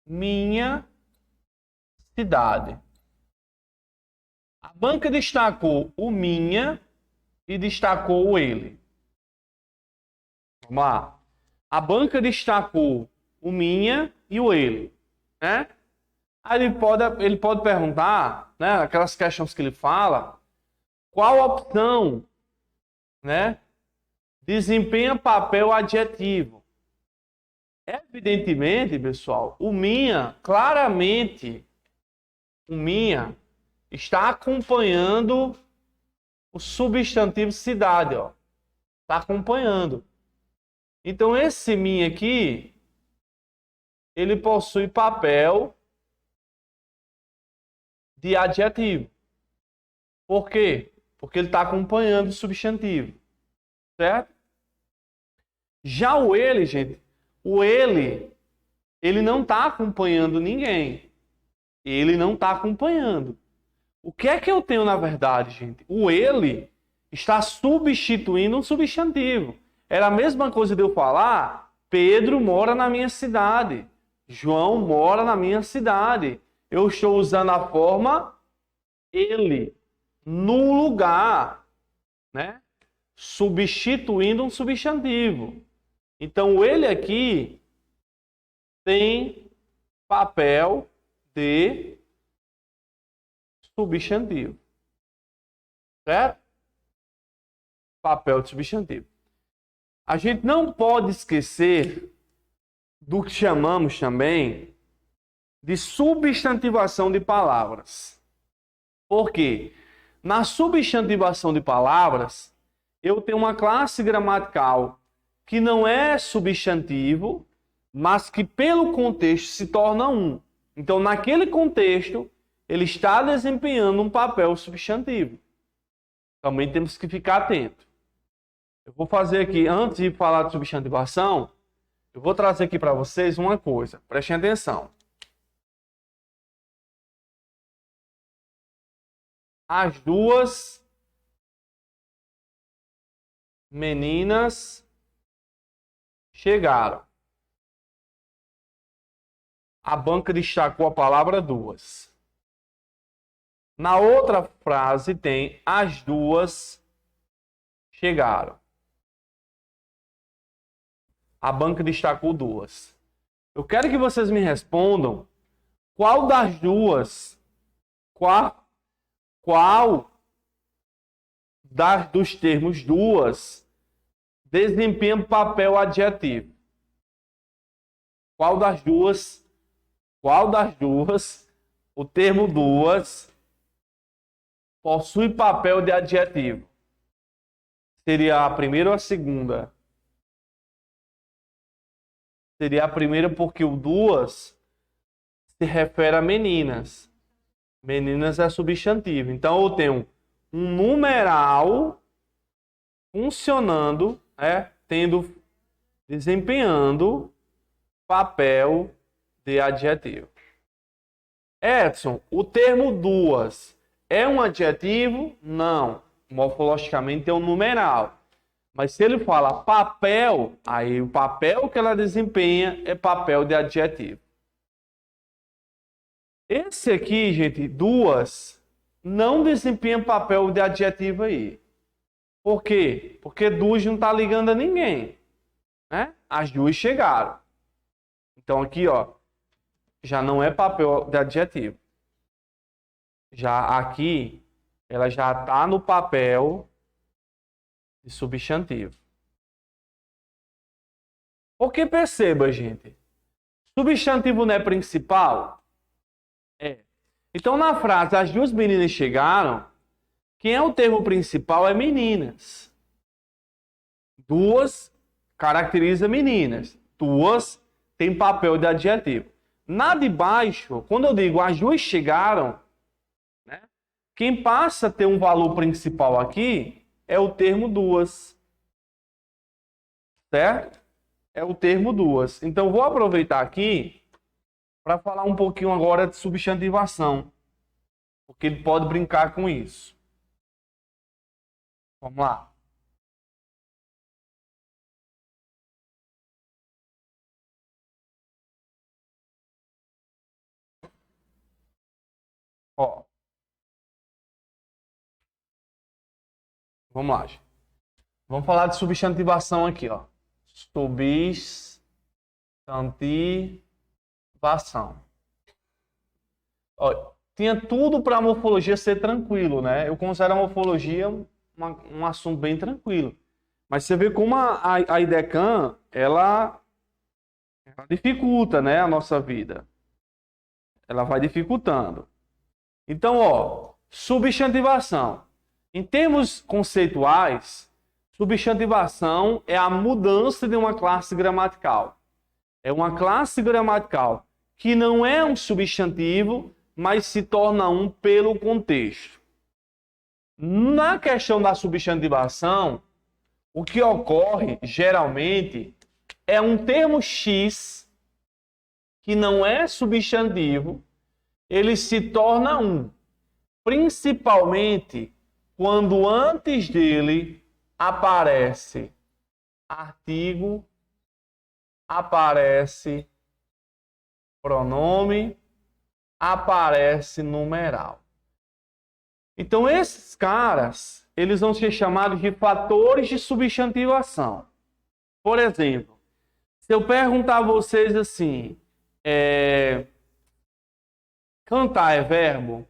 minha cidade. A banca destacou o minha e destacou o ele. Vamos lá. A banca destacou o minha e o ele, né? Aí ele pode perguntar, né, aquelas questões que ele fala, qual opção, né, desempenha papel adjetivo? Evidentemente, pessoal, o minha, claramente, o minha está acompanhando o substantivo cidade, ó. Está acompanhando. Então, esse minha aqui, ele possui papel de adjetivo. Por quê? Porque ele está acompanhando o substantivo. Certo? Já o ele, gente, ele não está acompanhando ninguém. Ele não está acompanhando. O que é que eu tenho na verdade, gente? O ele está substituindo um substantivo. Era a mesma coisa de eu falar, Pedro mora na minha cidade. João mora na minha cidade. Eu estou usando a forma ele no lugar, né? Substituindo um substantivo. Então, o ele aqui tem papel de substantivo. Certo? Papel de substantivo. A gente não pode esquecer do que chamamos também de substantivação de palavras. Por quê? Na substantivação de palavras, eu tenho uma classe gramatical que não é substantivo, mas que pelo contexto se torna um. Então, naquele contexto, ele está desempenhando um papel substantivo. Também temos que ficar atento. Eu vou fazer aqui, antes de falar de substantivação, eu vou trazer aqui para vocês uma coisa. Prestem atenção. As duas meninas chegaram. A banca destacou a palavra duas. Na outra frase tem as duas chegaram. A banca destacou duas. Eu quero que vocês me respondam qual das duas, dos termos duas desempenha papel adjetivo. Qual das duas, o termo duas possui papel de adjetivo? Seria a primeira ou a segunda? Seria a primeira porque o duas se refere a meninas. Meninas é substantivo. Então eu tenho um numeral funcionando, desempenhando papel de adjetivo. Edson, o termo duas é um adjetivo? Não. Morfologicamente é um numeral. Mas se ele fala papel, aí o papel que ela desempenha é papel de adjetivo. Esse aqui, gente, duas, não desempenha papel de adjetivo aí. Por quê? Porque duas não está ligando a ninguém, né? As duas chegaram. Então aqui, ó, já não é papel de adjetivo. Já aqui, ela já está no papel de substantivo. Porque perceba, gente, substantivo não é principal? É. Então, na frase, as duas meninas chegaram, quem é o termo principal é meninas. Duas caracteriza meninas. Duas tem papel de adjetivo. Na de baixo, quando eu digo as duas chegaram, né, quem passa a ter um valor principal aqui é o termo duas. Certo? É o termo duas. Então, vou aproveitar aqui para falar um pouquinho agora de substantivação. Porque ele pode brincar com isso. Vamos lá. Ó, vamos lá, gente. Vamos falar de substantivação aqui, ó. Substantivação. Ó, tinha tudo para a morfologia ser tranquilo, né? Eu considero a morfologia um assunto bem tranquilo. Mas você vê como a IDECAN, ela dificulta, né, a nossa vida. Ela vai dificultando. Então, ó, substantivação. Em termos conceituais, substantivação é a mudança de uma classe gramatical. É uma classe gramatical que não é um substantivo, mas se torna um pelo contexto. Na questão da substantivação, o que ocorre geralmente é um termo X que não é substantivo, ele se torna um, principalmente quando antes dele aparece artigo, aparece pronome, aparece numeral. Então esses caras, eles vão ser chamados de fatores de substantivação. Por exemplo, se eu perguntar a vocês assim, cantar é verbo?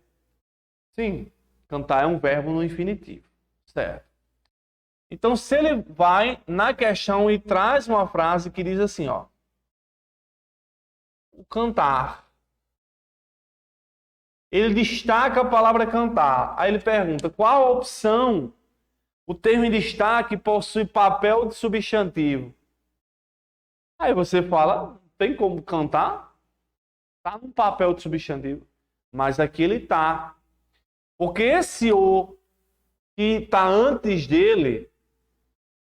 Sim, cantar é um verbo no infinitivo, certo? Então, se ele vai na questão e traz uma frase que diz assim, ó, o cantar, ele destaca a palavra cantar. Aí ele pergunta, qual a opção? O termo em destaque possui papel de substantivo. Aí você fala, tem como cantar? Tá no papel de substantivo. Mas aqui ele tá. Porque esse o que está antes dele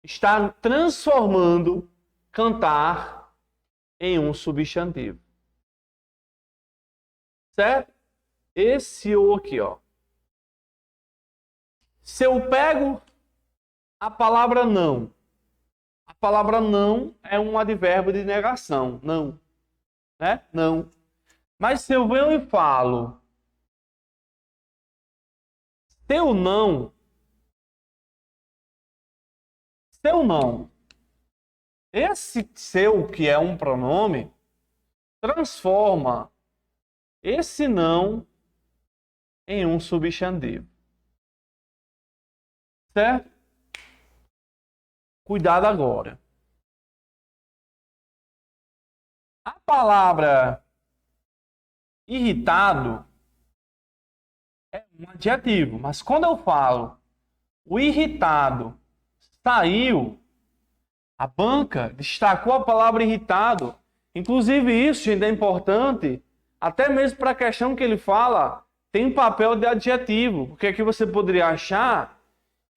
está transformando cantar em um substantivo. Certo? Esse o aqui, ó. Se eu pego a palavra não é um advérbio de negação. Não. Né? Não. Mas se eu venho e falo seu não, esse seu, que é um pronome, transforma esse não em um substantivo. Certo? Cuidado agora. A palavra irritado é um adjetivo, mas quando eu falo o irritado saiu, a banca destacou a palavra irritado. Inclusive isso, gente, é importante, até mesmo para a questão que ele fala, tem papel de adjetivo, porque aqui você poderia achar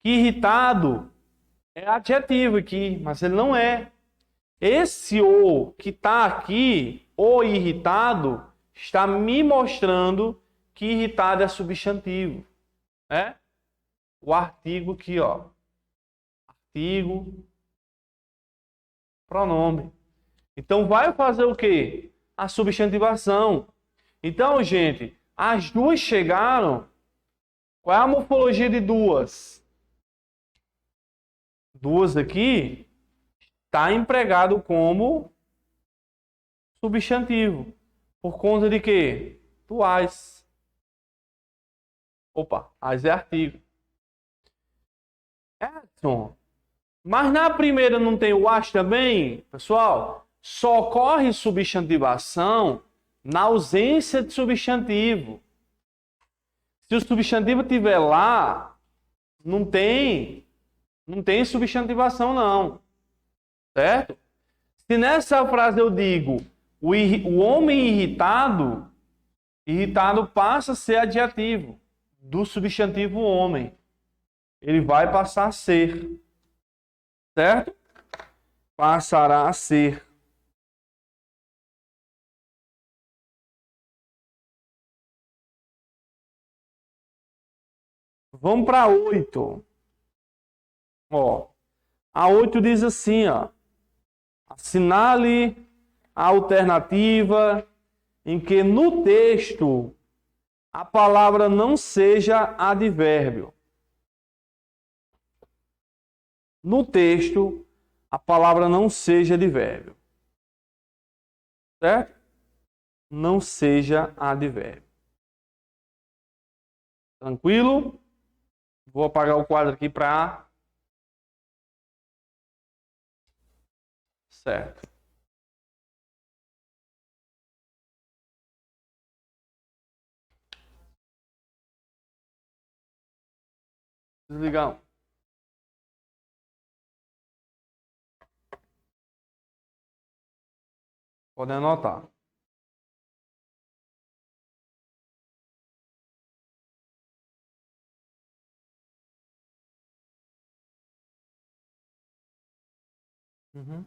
que irritado é adjetivo aqui, mas ele não é. Esse o que está aqui, o irritado, está me mostrando que irritado é substantivo. Né? O artigo aqui, ó. Artigo, pronome. Então, vai fazer o quê? A substantivação. Então, gente, as duas chegaram. Qual é a morfologia de duas? Duas aqui está empregado como substantivo. Por conta de quê? Do as. Opa, as é artigo. Edson, mas na primeira não tem o as também? Pessoal, só ocorre substantivação na ausência de substantivo. Se o substantivo estiver lá, não tem substantivação não. Certo? Se nessa frase eu digo o homem irritado, irritado passa a ser adjetivo do substantivo homem. Ele vai passar a ser. Certo? Passará a ser. Vamos para 8. Ó, a 8 diz assim, ó. Assinale a alternativa em que no texto a palavra não seja advérbio. No texto, a palavra não seja advérbio. Certo? Não seja advérbio. Tranquilo? Vou apagar o quadro aqui para... Certo. Desligar. Podem anotar. Uhum.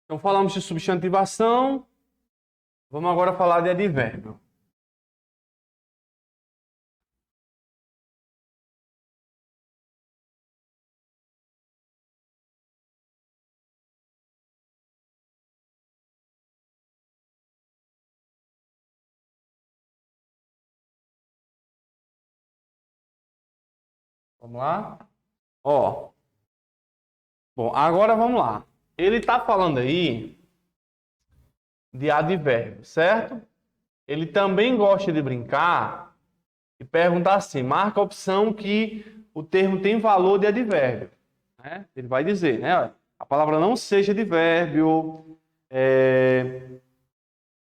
Então falamos de substantivação. Vamos agora falar de advérbio. Vamos lá? Ó. Bom, agora vamos lá. Ele está falando aí de advérbio, certo? Ele também gosta de brincar e perguntar assim, marca a opção que o termo tem valor de advérbio. Né? Ele vai dizer, né? A palavra não seja advérbio,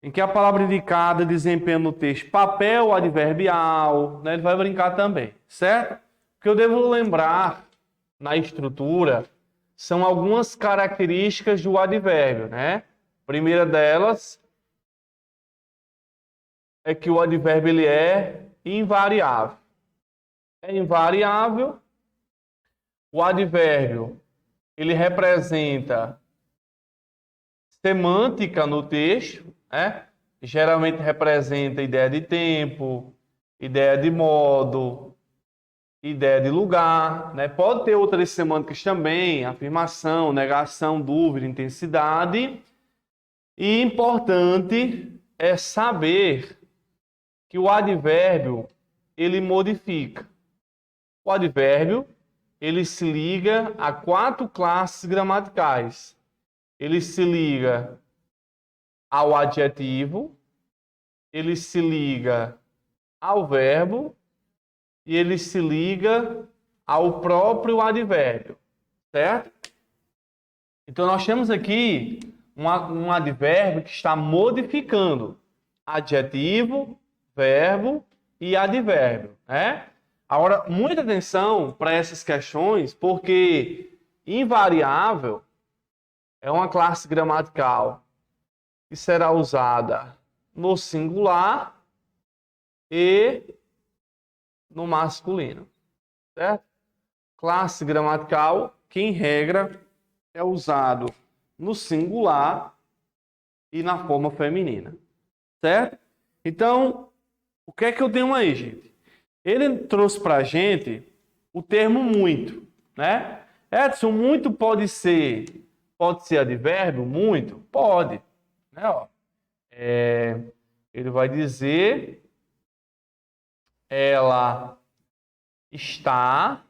em que a palavra indicada desempenha no texto papel adverbial, né? Ele vai brincar também, certo? O que eu devo lembrar na estrutura são algumas características do advérbio, né? A primeira delas é que o advérbio ele é invariável. É invariável. O advérbio ele representa semântica no texto, né? Geralmente representa ideia de tempo, ideia de modo, ideia de lugar, né? Pode ter outras semânticas também, afirmação, negação, dúvida, intensidade. E importante é saber que o advérbio ele modifica. O advérbio ele se liga a 4 classes gramaticais. Ele se liga ao adjetivo, ele se liga ao verbo e ele se liga ao próprio advérbio, certo? Então, nós temos aqui um advérbio que está modificando adjetivo, verbo e advérbio, né? Agora, muita atenção para essas questões, porque invariável é uma classe gramatical que será usada no singular e no masculino, certo? Classe gramatical que, em regra, é usado no singular e na forma feminina, certo? Então, o que é que eu tenho aí, gente? Ele trouxe para a gente o termo muito, né? Edson, muito pode ser advérbio? Muito? Pode. Né? Ó, ele vai dizer, ela está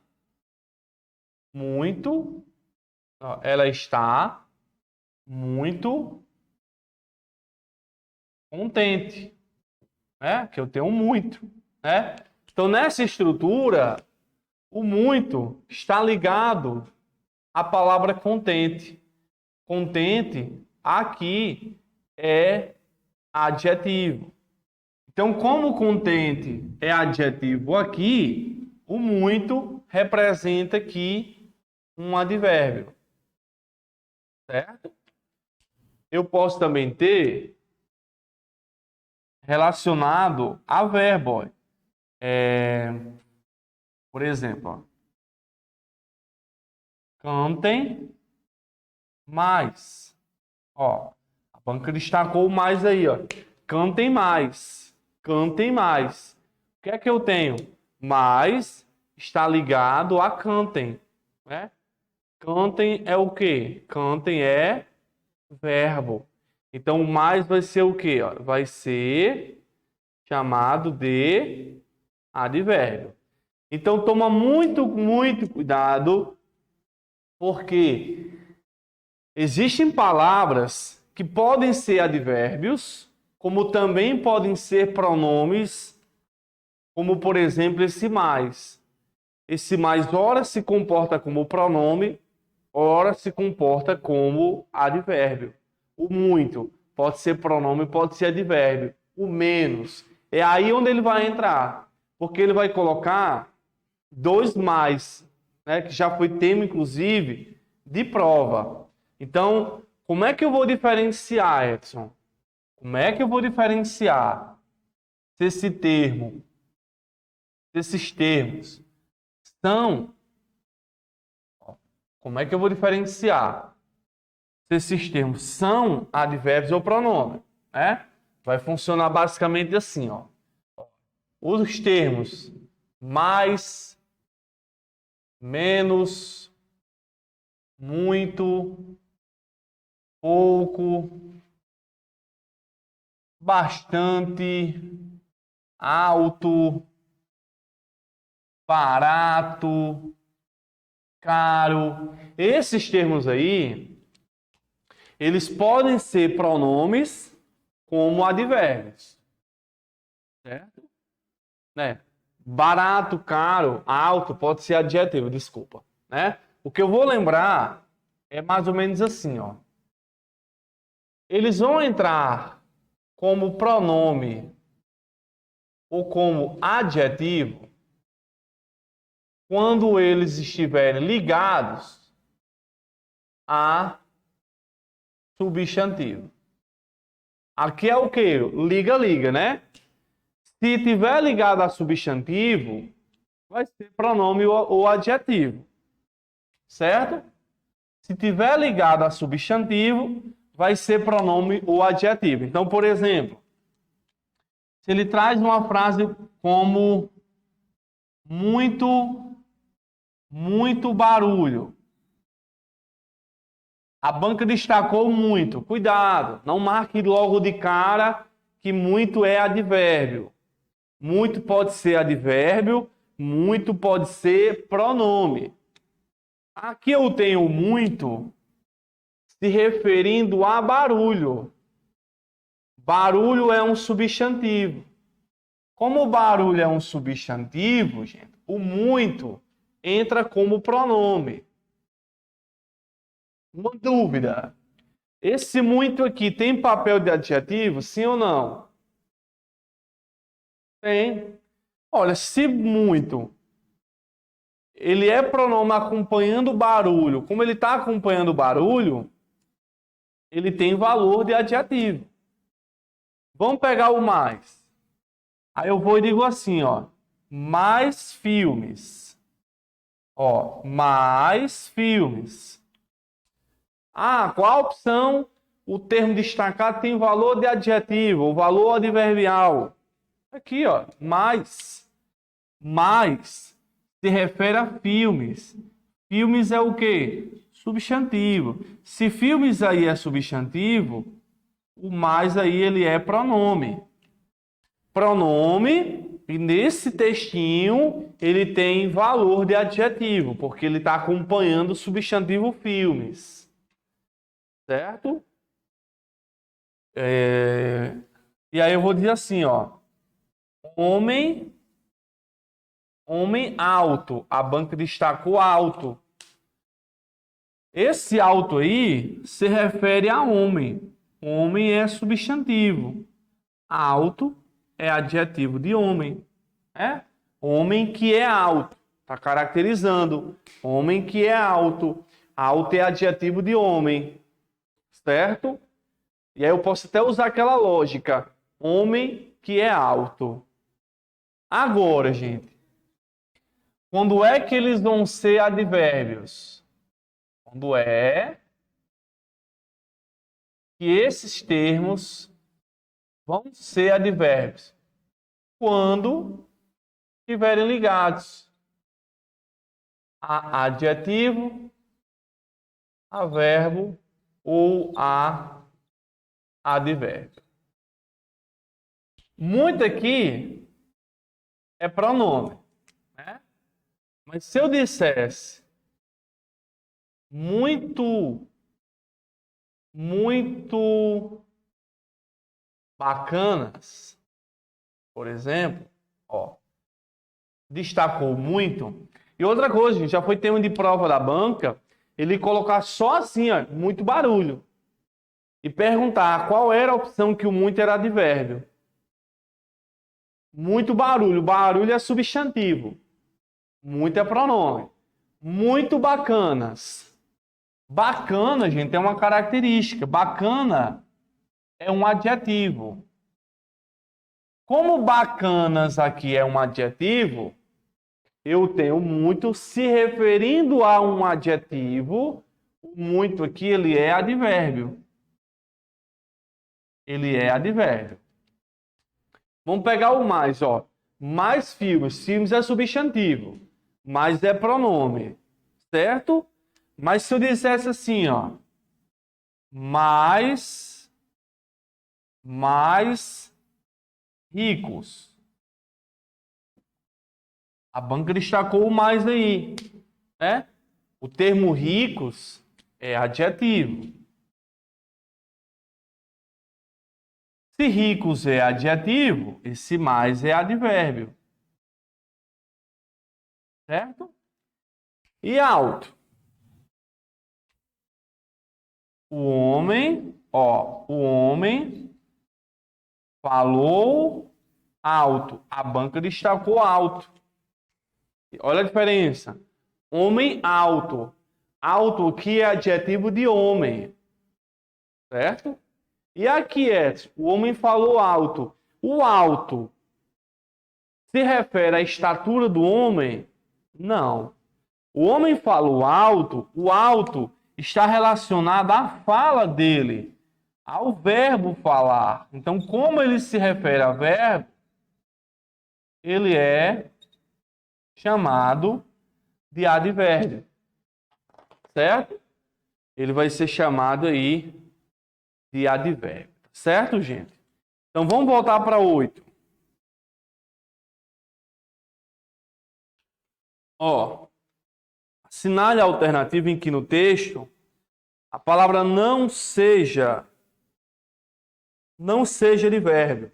muito, ó, ela está muito contente, né? Que eu tenho muito, né? Então, nessa estrutura, o muito está ligado à palavra contente. Contente aqui é adjetivo. Então, como contente é adjetivo aqui, o muito representa aqui um advérbio. Certo? Eu posso também ter relacionado a verbo. Por exemplo, ó, cantem mais. Ó, a banca destacou mais aí, ó. Cantem mais. Cantem mais. O que é que eu tenho? Mais está ligado a cantem, né? Cantem é o quê? Cantem é verbo. Então, mais vai ser o quê? Ó? Vai ser chamado de advérbio. Então, toma muito, muito cuidado, porque existem palavras que podem ser advérbios, como também podem ser pronomes, como, por exemplo, esse mais. Esse mais, ora se comporta como pronome, ora se comporta como advérbio. O muito pode ser pronome, pode ser advérbio. O menos é aí onde ele vai entrar, porque ele vai colocar dois mais, né, que já foi tema, inclusive, de prova. Então, como é que eu vou diferenciar, Edson? Como é que eu vou diferenciar se esses termos são... Como é que eu vou diferenciar se esses termos são advérbios ou pronome, né? Vai funcionar basicamente assim, ó. Os termos mais, menos, muito, pouco, bastante, alto, barato, caro. Esses termos aí, eles podem ser pronomes como advérbios, certo? Né? Barato, caro, alto, pode ser adjetivo, desculpa, né? O que eu vou lembrar é mais ou menos assim, ó. Eles vão entrar como pronome ou como adjetivo quando eles estiverem ligados a substantivo. Aqui é o que? Liga, liga, né? Se tiver ligado a substantivo, vai ser pronome ou adjetivo, certo? Se tiver ligado a substantivo, vai ser pronome ou adjetivo. Então, por exemplo, se ele traz uma frase como muito, muito barulho. A banca destacou muito. Cuidado, não marque logo de cara que muito é advérbio. Muito pode ser advérbio, muito pode ser pronome. Aqui eu tenho muito se referindo a barulho. Barulho é um substantivo. Como o barulho é um substantivo, gente, o muito entra como pronome. Uma dúvida. Esse muito aqui tem papel de adjetivo, sim ou não? Tem. Olha, se muito, ele é pronome acompanhando o barulho. Como ele está acompanhando o barulho, ele tem valor de adjetivo. Vamos pegar o mais. Aí eu vou e digo assim, ó. Mais filmes. Ó, mais filmes. Ah, qual a opção? O termo destacado tem valor de adjetivo, o valor adverbial. Aqui, ó, mais. Mais se refere a filmes. Filmes é o quê? Substantivo. Se filmes aí é substantivo, o mais aí ele é pronome. Pronome, e nesse textinho ele tem valor de adjetivo, porque ele está acompanhando o substantivo filmes. Certo? E aí eu vou dizer assim, ó. Homem alto. A banca destacou alto. Esse alto aí se refere a homem. Homem é substantivo. Alto é adjetivo de homem. É? Homem que é alto. Está caracterizando. Homem que é alto. Alto é adjetivo de homem. Certo? E aí eu posso até usar aquela lógica. Homem que é alto. Agora, gente. Quando é que eles vão ser advérbios? Quando é que esses termos vão ser advérbios? Quando estiverem ligados a adjetivo, a verbo ou a advérbio. Muito aqui é pronome, né? Mas se eu dissesse muito bacanas, por exemplo, ó, destacou muito. E outra coisa, gente, já foi tema de prova da banca, ele colocar só assim, ó, muito barulho. E perguntar qual era a opção que o muito era advérbio. Muito barulho. Barulho é substantivo. Muito é pronome. Muito bacanas. Bacana, gente, é uma característica. Bacana é um adjetivo. Como bacanas aqui é um adjetivo, eu tenho muito se referindo a um adjetivo. Muito aqui ele é advérbio. Ele é advérbio. Vamos pegar o mais, ó. Mais filmes. Filmes é substantivo. Mais é pronome. Certo? Mas se eu dissesse assim, ó. Mais ricos. A banca destacou o mais aí, né? O termo ricos é adjetivo. Se ricos é adjetivo, esse mais é advérbio. Certo? E alto. O homem falou alto. A banca destacou alto. Olha a diferença. Homem alto. Alto aqui é adjetivo de homem. Certo? E aqui é, o homem falou alto. O alto se refere à estatura do homem? Não. O homem falou alto, o alto está relacionado à fala dele, ao verbo falar. Então, como ele se refere a verbo, ele é chamado de advérbio. Certo? Ele vai ser chamado aí de advérbio. Certo, gente? Então, vamos voltar para 8. Ó, assinale a alternativa em que no texto a palavra não seja advérbio.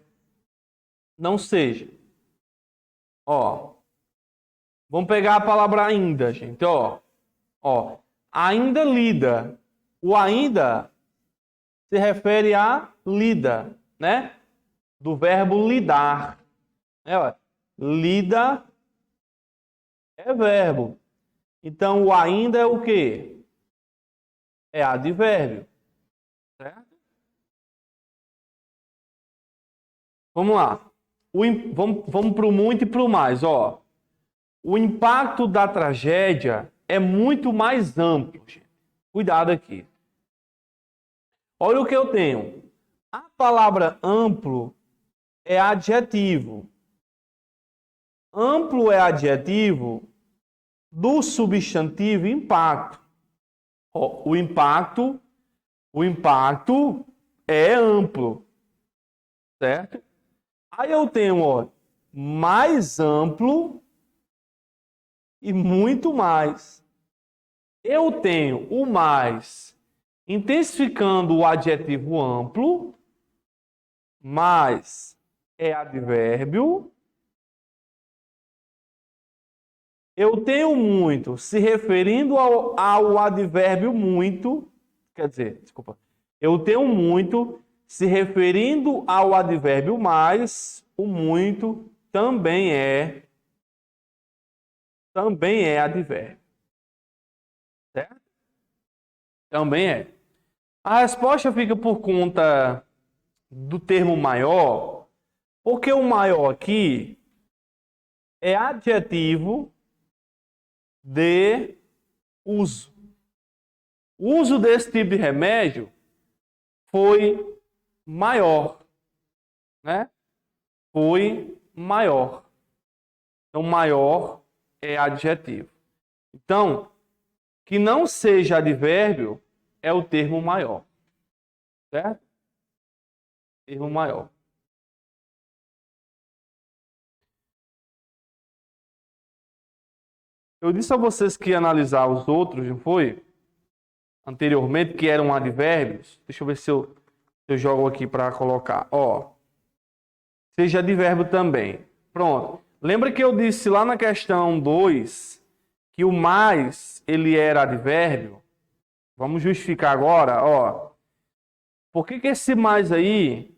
Não seja. Ó, Vamos pegar a palavra ainda, gente. Ó, ainda lida. O ainda se refere a lida, né? Do verbo lidar. Ó, lida é verbo. Então, o ainda é o quê? É advérbio. Certo? Vamos lá. Vamos para o muito e para o mais. Ó. O impacto da tragédia é muito mais amplo, gente. Cuidado aqui. Olha o que eu tenho. A palavra amplo é adjetivo. Amplo é adjetivo do substantivo impacto. Ó, o impacto é amplo, certo? Aí eu tenho, ó, mais amplo e muito mais. Eu tenho o mais intensificando o adjetivo amplo, mais é advérbio. Eu tenho muito se referindo ao advérbio muito, quer dizer, desculpa. Eu tenho muito se referindo ao advérbio mais, o muito também é advérbio. Certo? Também é. A resposta fica por conta do termo maior, porque o maior aqui é adjetivo de uso. O uso desse tipo de remédio foi maior, né? Foi maior. Então, maior é adjetivo. Então, que não seja advérbio é o termo maior. Certo? Termo maior. Eu disse a vocês que ia analisar os outros, não foi? Anteriormente, que eram advérbios. Deixa eu ver se eu jogo aqui para colocar. Ó, seja advérbio também. Pronto. Lembra que eu disse lá na questão 2 que o mais ele era advérbio? Vamos justificar agora, ó. Por que esse mais aí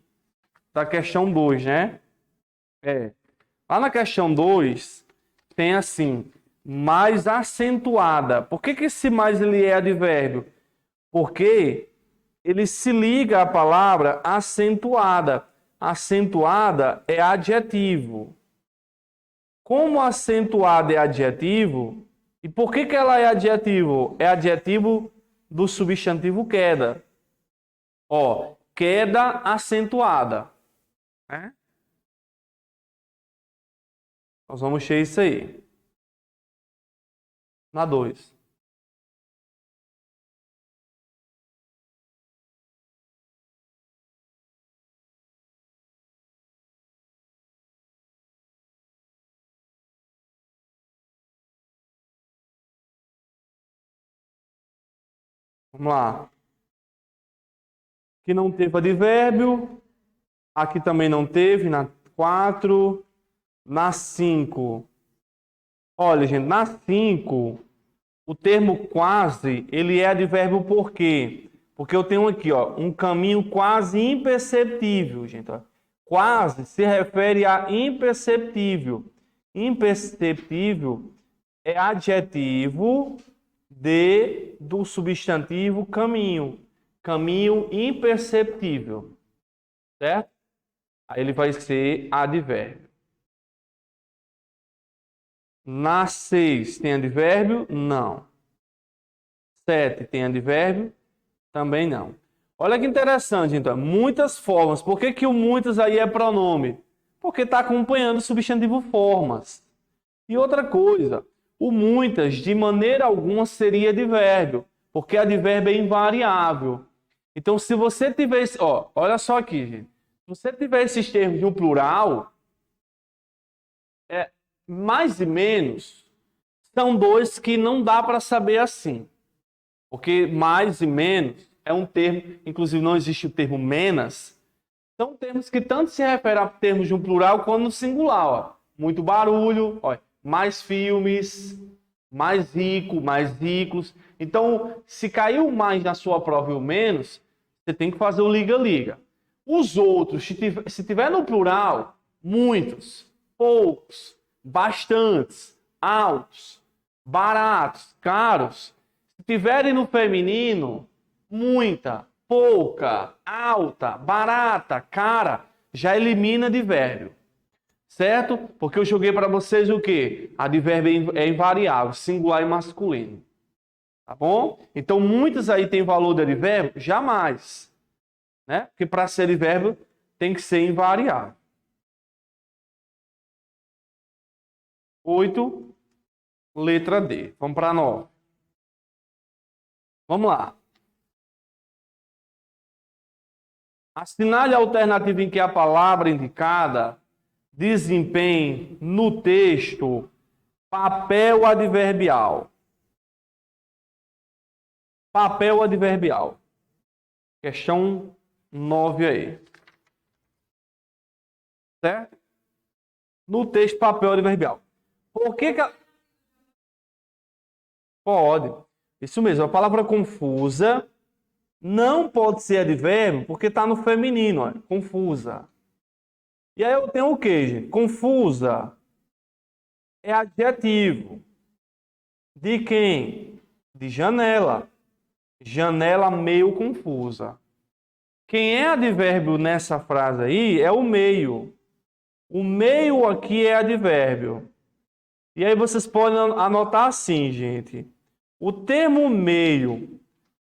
da questão 2, né? Lá na questão 2 tem assim, mais acentuada. Por que esse mais ele é advérbio? Porque ele se liga à palavra acentuada. Acentuada é adjetivo. Como acentuada é adjetivo, e por que ela é adjetivo? É adjetivo do substantivo queda. Ó, queda acentuada. Né? Nós vamos ter isso aí. Na 2. Vamos lá. Aqui não teve advérbio. Aqui também não teve. Na 4. Na 5. Olha, gente, na 5, o termo quase, ele é advérbio por quê? Porque eu tenho aqui, ó, um caminho quase imperceptível, gente. Ó. Quase se refere a imperceptível. Imperceptível é adjetivo do substantivo caminho. Caminho imperceptível. Certo? Aí ele vai ser advérbio. Na 6 tem advérbio? Não. 7 tem advérbio? Também não. Olha que interessante, então. Muitas formas. Por que o muitas aí é pronome? Porque está acompanhando o substantivo formas. E outra coisa, o muitas de maneira alguma seria advérbio, porque advérbio é invariável. Então, se você tiver... Ó, olha só aqui, gente. Se você tiver esses termos no plural, mais e menos são dois que não dá para saber assim. Porque mais e menos é um termo, inclusive não existe o termo menos, são termos que tanto se referem a termos de um plural quanto no singular. Ó. Muito barulho, ó. mais filmes, mais rico, mais ricos. Então, se caiu mais na sua prova e o menos, você tem que fazer o liga-liga. Os outros, se tiver no plural, muitos, poucos, bastantes, altos, baratos, caros. Se tiverem no feminino, muita, pouca, alta, barata, cara, já elimina advérbio. Certo? Porque eu joguei para vocês o quê? Advérbio é invariável, singular e masculino. Tá bom? Então, muitos aí têm valor de advérbio? Jamais. Né? Porque para ser advérbio tem que ser invariável. 8, letra D. Vamos para 9. Vamos lá. Assinale a alternativa em que a palavra indicada desempenhe no texto papel adverbial. Papel adverbial. Questão 9 aí. Certo? No texto, papel adverbial. Por que que... Pode. Isso mesmo. A palavra confusa não pode ser advérbio porque está no feminino. Ó. Confusa. E aí eu tenho o quê, gente? Confusa é adjetivo. De quem? De janela. Janela meio confusa. Quem é advérbio nessa frase aí é o meio. O meio aqui é advérbio. E aí vocês podem anotar assim, gente. O termo meio,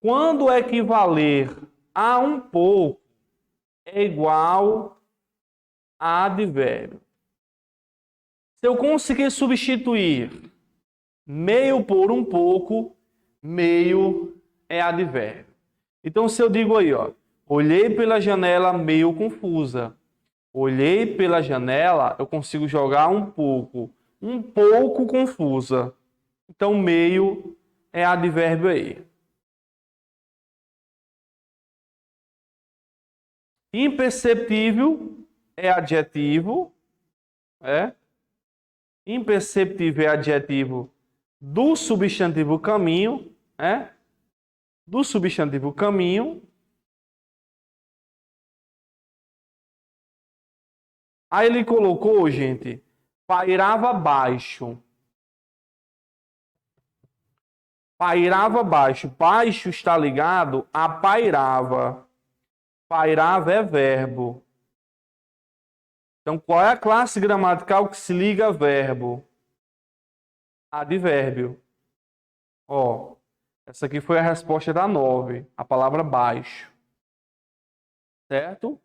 quando equivaler a um pouco, é igual a advérbio. Se eu conseguir substituir meio por um pouco, meio é advérbio. Então, se eu digo aí, ó, olhei pela janela meio confusa. Olhei pela janela, eu consigo jogar um pouco confusa. Então, meio é advérbio aí. Imperceptível é adjetivo, é? Imperceptível é adjetivo do substantivo caminho, é? Do substantivo caminho. Aí ele colocou, gente, pairava baixo. Pairava baixo. Baixo está ligado a pairava. Pairava é verbo. Então, qual é a classe gramatical que se liga a verbo? Advérbio. Ó, essa aqui foi a resposta da 9, a palavra baixo. Certo?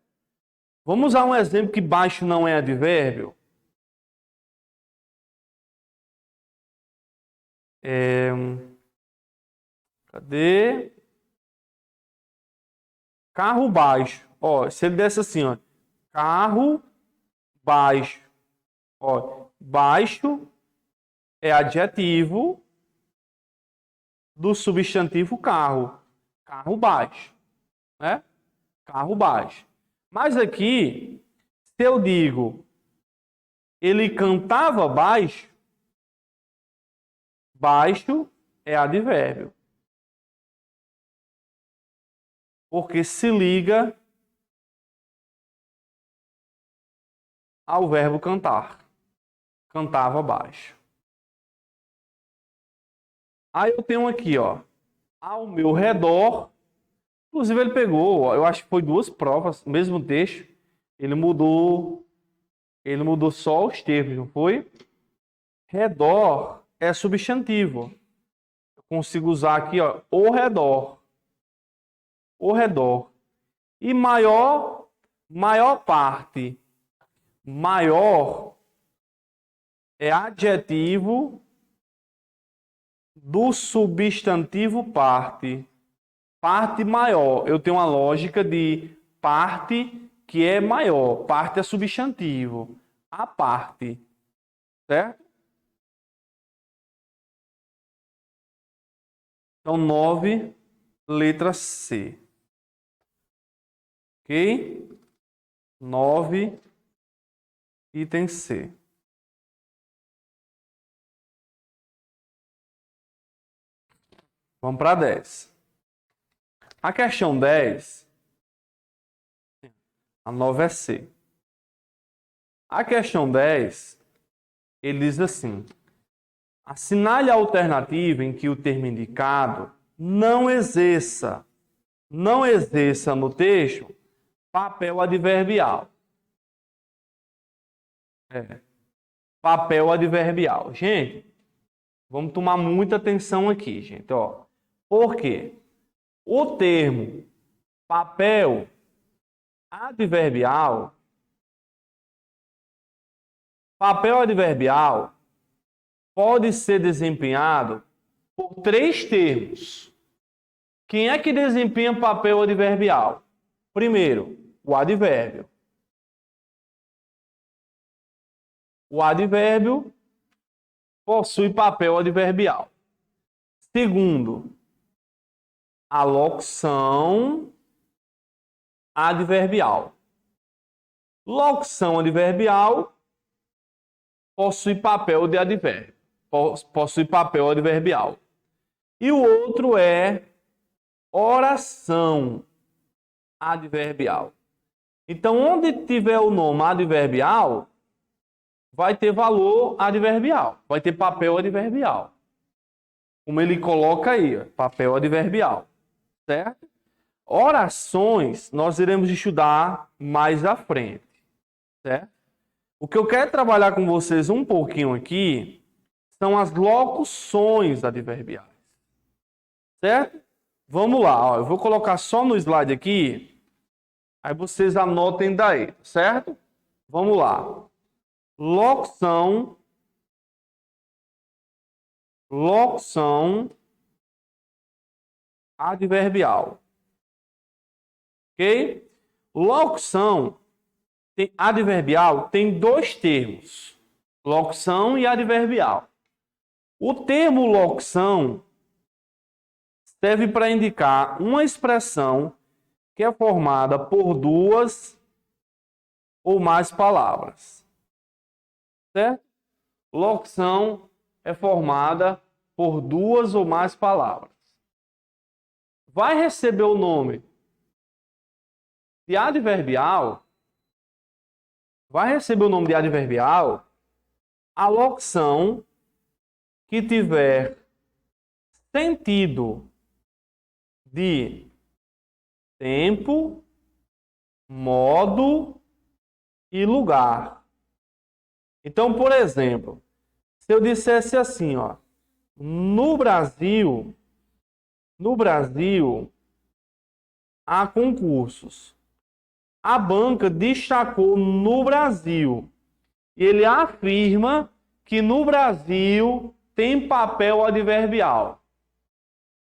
Vamos usar um exemplo que baixo não é advérbio? Cadê? Carro baixo. Ó, se ele desse assim, ó, carro baixo. Ó, baixo é adjetivo do substantivo carro. Carro baixo, né? Carro baixo. Mas aqui, se eu digo ele cantava baixo, baixo é advérbio. Porque se liga ao verbo cantar. Cantava baixo. Aí eu tenho aqui, ó, ao meu redor. Inclusive ele pegou, eu acho que foi 2 provas, mesmo texto. Ele mudou só os termos, não foi? Redor é substantivo. Eu consigo usar aqui, ó, o redor. O redor. E maior parte. Maior é adjetivo do substantivo parte. Parte maior. Eu tenho uma lógica de parte que é maior. Parte é substantivo. A parte. Certo? Então, 9, letra C. Ok? 9, item C. Vamos para 10. A questão 10, a 9 é C. A questão 10, ele diz assim: assinale a alternativa em que o termo indicado não exerça no texto papel adverbial. Papel adverbial. Gente, vamos tomar muita atenção aqui, gente. Ó. Por quê? O termo papel adverbial pode ser desempenhado por 3 termos. Quem é que desempenha papel adverbial? Primeiro, o advérbio. O advérbio possui papel adverbial. Segundo, a locução adverbial. Locução adverbial possui papel de advérbio. Possui papel adverbial. E o outro é oração adverbial. Então, onde tiver o nome adverbial, vai ter valor adverbial, vai ter papel adverbial. Como ele coloca aí, ó, papel adverbial, certo? Orações nós iremos estudar mais à frente, certo? O que eu quero trabalhar com vocês um pouquinho aqui são as locuções adverbiais, certo? Vamos lá, ó, eu vou colocar só no slide aqui, aí vocês anotem daí, certo? Vamos lá. Locução adverbial. Ok? Locução adverbial tem 2 termos. Locução e adverbial. O termo locução serve para indicar uma expressão que é formada por 2 ou mais palavras. Certo? Locução é formada por 2 ou mais palavras. Vai receber o nome de adverbial, a locução que tiver sentido de tempo, modo e lugar. Então, por exemplo, se eu dissesse assim, ó, no Brasil há concursos. A banca destacou no Brasil. Ele afirma que no Brasil tem papel adverbial.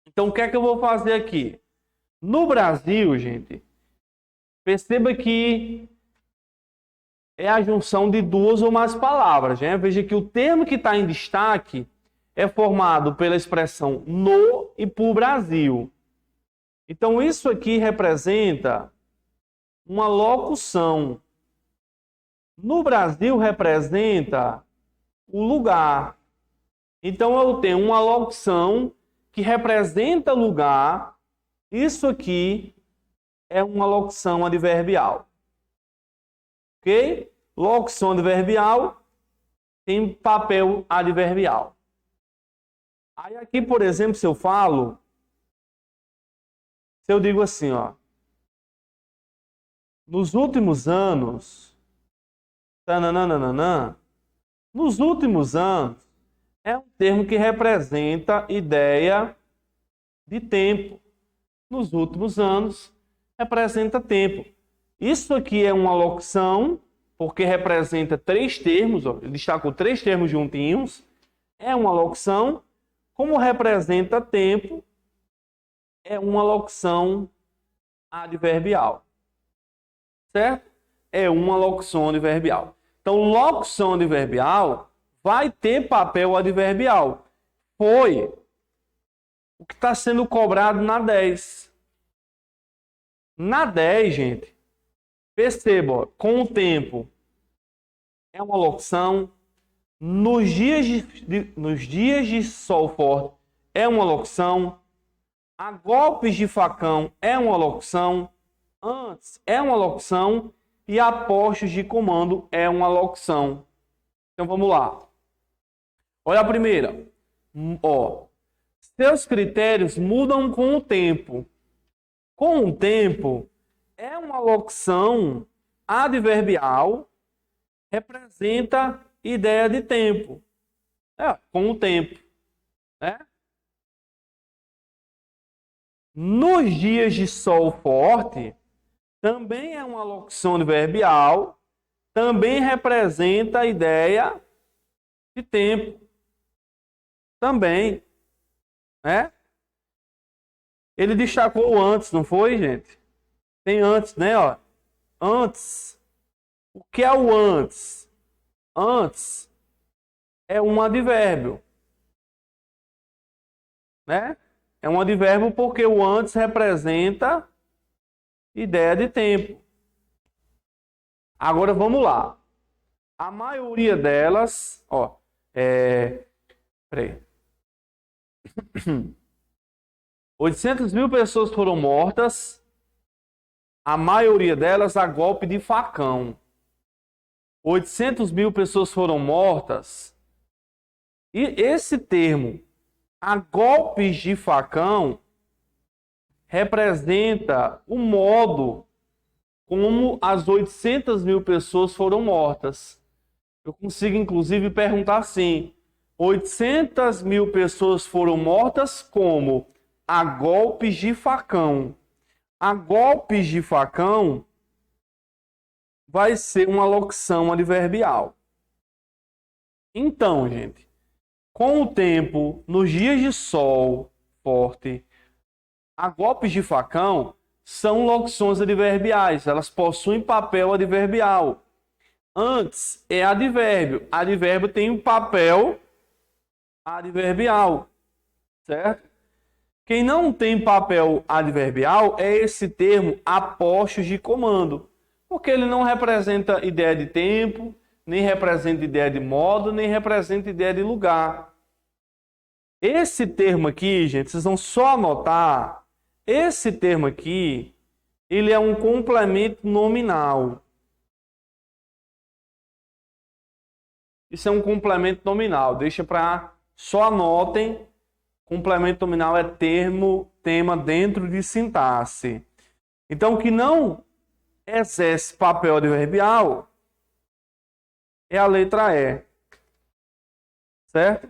Então, o que é que eu vou fazer aqui? No Brasil, gente, perceba que é a junção de 2 ou mais palavras. Né? Veja que o termo que está em destaque é formado pela expressão no e por Brasil. Então, isso aqui representa uma locução. No Brasil, representa o lugar. Então, eu tenho uma locução que representa lugar. Isso aqui é uma locução adverbial. Ok? Locução adverbial tem papel adverbial. Aí aqui, por exemplo, se eu digo assim, ó, nos últimos anos, nos últimos anos, é um termo que representa ideia de tempo. Nos últimos anos, representa tempo. Isso aqui é uma locução, porque representa 3 termos, ó, ele destacou 3 termos juntinhos. É uma locução. Como representa tempo, é uma locução adverbial. Certo? É uma locução adverbial. Então, locução adverbial vai ter papel adverbial. Foi o que está sendo cobrado na 10. Na 10, gente, perceba, com o tempo, é uma locução. Nos dias de sol forte, é uma locução. A golpes de facão é uma locução. Antes é uma locução. E a postos de comando é uma locução. Então vamos lá. Olha a primeira. Ó, seus critérios mudam com o tempo. Com o tempo é uma locução adverbial, representa ideia de tempo. Com o tempo. Né? Nos dias de sol forte, também é uma locução adverbial, também representa a ideia de tempo. Também. Né? Ele destacou antes, não foi, gente? Tem antes, né? Ó. Antes. O que é o antes? Antes é um advérbio. Né? É um advérbio porque o antes representa ideia de tempo. Agora vamos lá. A maioria delas, ó, peraí. 800 mil pessoas foram mortas, a maioria delas a golpe de facão. 800 mil pessoas foram mortas, e esse termo, a golpes de facão, representa o modo como as 800 mil pessoas foram mortas. Eu consigo, inclusive, perguntar assim: 800 mil pessoas foram mortas como? A golpes de facão. A golpes de facão vai ser uma locução adverbial. Então, gente, com o tempo, nos dias de sol forte, a golpes de facão são locuções adverbiais. Elas possuem papel adverbial. Antes é advérbio. Advérbio tem um papel adverbial, certo? Quem não tem papel adverbial é esse termo apostos de comando, porque ele não representa ideia de tempo, nem representa ideia de modo, nem representa ideia de lugar. Esse termo aqui, gente, vocês vão só anotar, esse termo aqui, ele é um complemento nominal. Isso é um complemento nominal, deixa para... Só anotem, complemento nominal é termo, tema dentro de sintaxe. Então, o que não exerce papel adverbial é a letra E. Certo?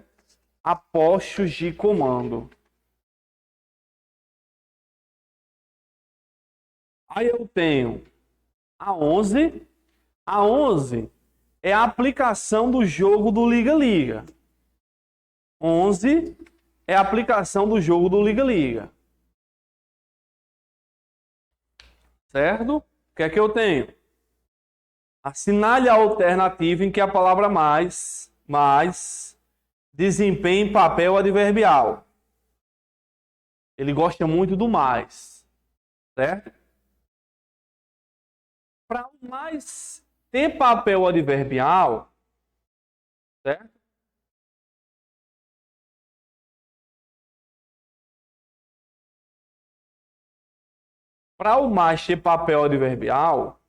Apostos de comando. Aí eu tenho a 11. A 11 é a aplicação do jogo do liga-liga. 11 é a aplicação do jogo do liga-liga. Certo? O que é que eu tenho? Assinale a alternativa em que a palavra mais desempenha papel adverbial. Ele gosta muito do mais. Certo? Para o mais ter papel adverbial, certo? Para o mais ter papel adverbial,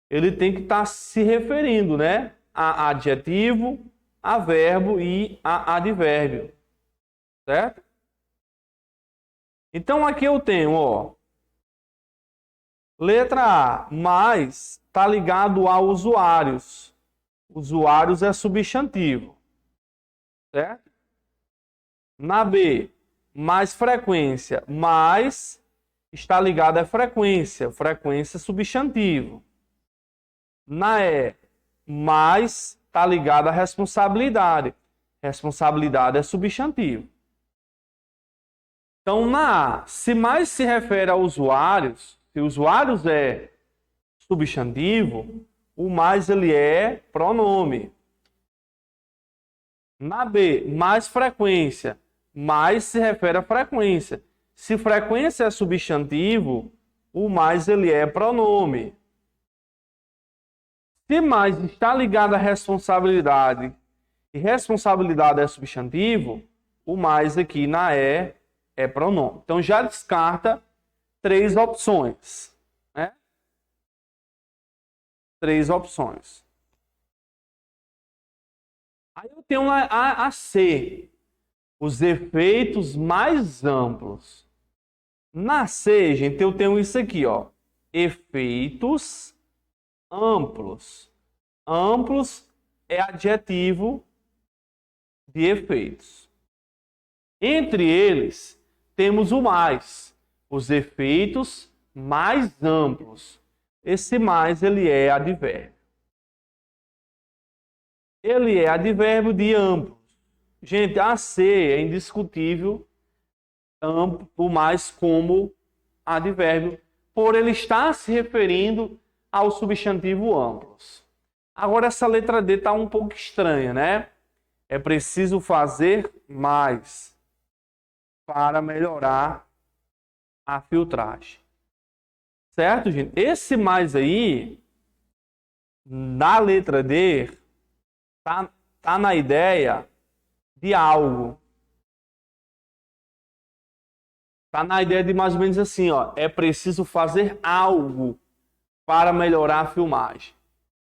ele tem que estar se referindo, né, a adjetivo, a verbo e a advérbio, certo? Então aqui eu tenho, ó, letra A, mais está ligado a usuários. Usuários é substantivo, certo? Na B, mais frequência, mais está ligado à frequência, frequência substantivo. Na E, mais está ligado à responsabilidade, responsabilidade é substantivo. Então, na A, se mais se refere a usuários, se usuários é substantivo, o mais ele é pronome. Na B, mais frequência, mais se refere a frequência. Se frequência é substantivo, o mais ele é pronome. Se mais está ligado à responsabilidade e responsabilidade é substantivo, o mais aqui na E é pronome. Então já descarta 3 opções, né? 3 opções. Aí eu tenho a C, os efeitos mais amplos. Na C, gente, eu tenho isso aqui, ó. Efeitos amplos. Amplos é adjetivo de efeitos. Entre eles, temos o mais, os efeitos mais amplos. Esse mais, ele é advérbio. Ele é advérbio de amplos. Gente, a C é indiscutível, o mais como advérbio, por ele estar se referindo ao substantivo amplos. Agora, essa letra D está um pouco estranha, né? É preciso fazer mais para melhorar a filtragem. Certo, gente? Esse mais aí, na letra D, tá na ideia de algo. Tá na ideia de mais ou menos assim, ó. É preciso fazer algo para melhorar a filmagem.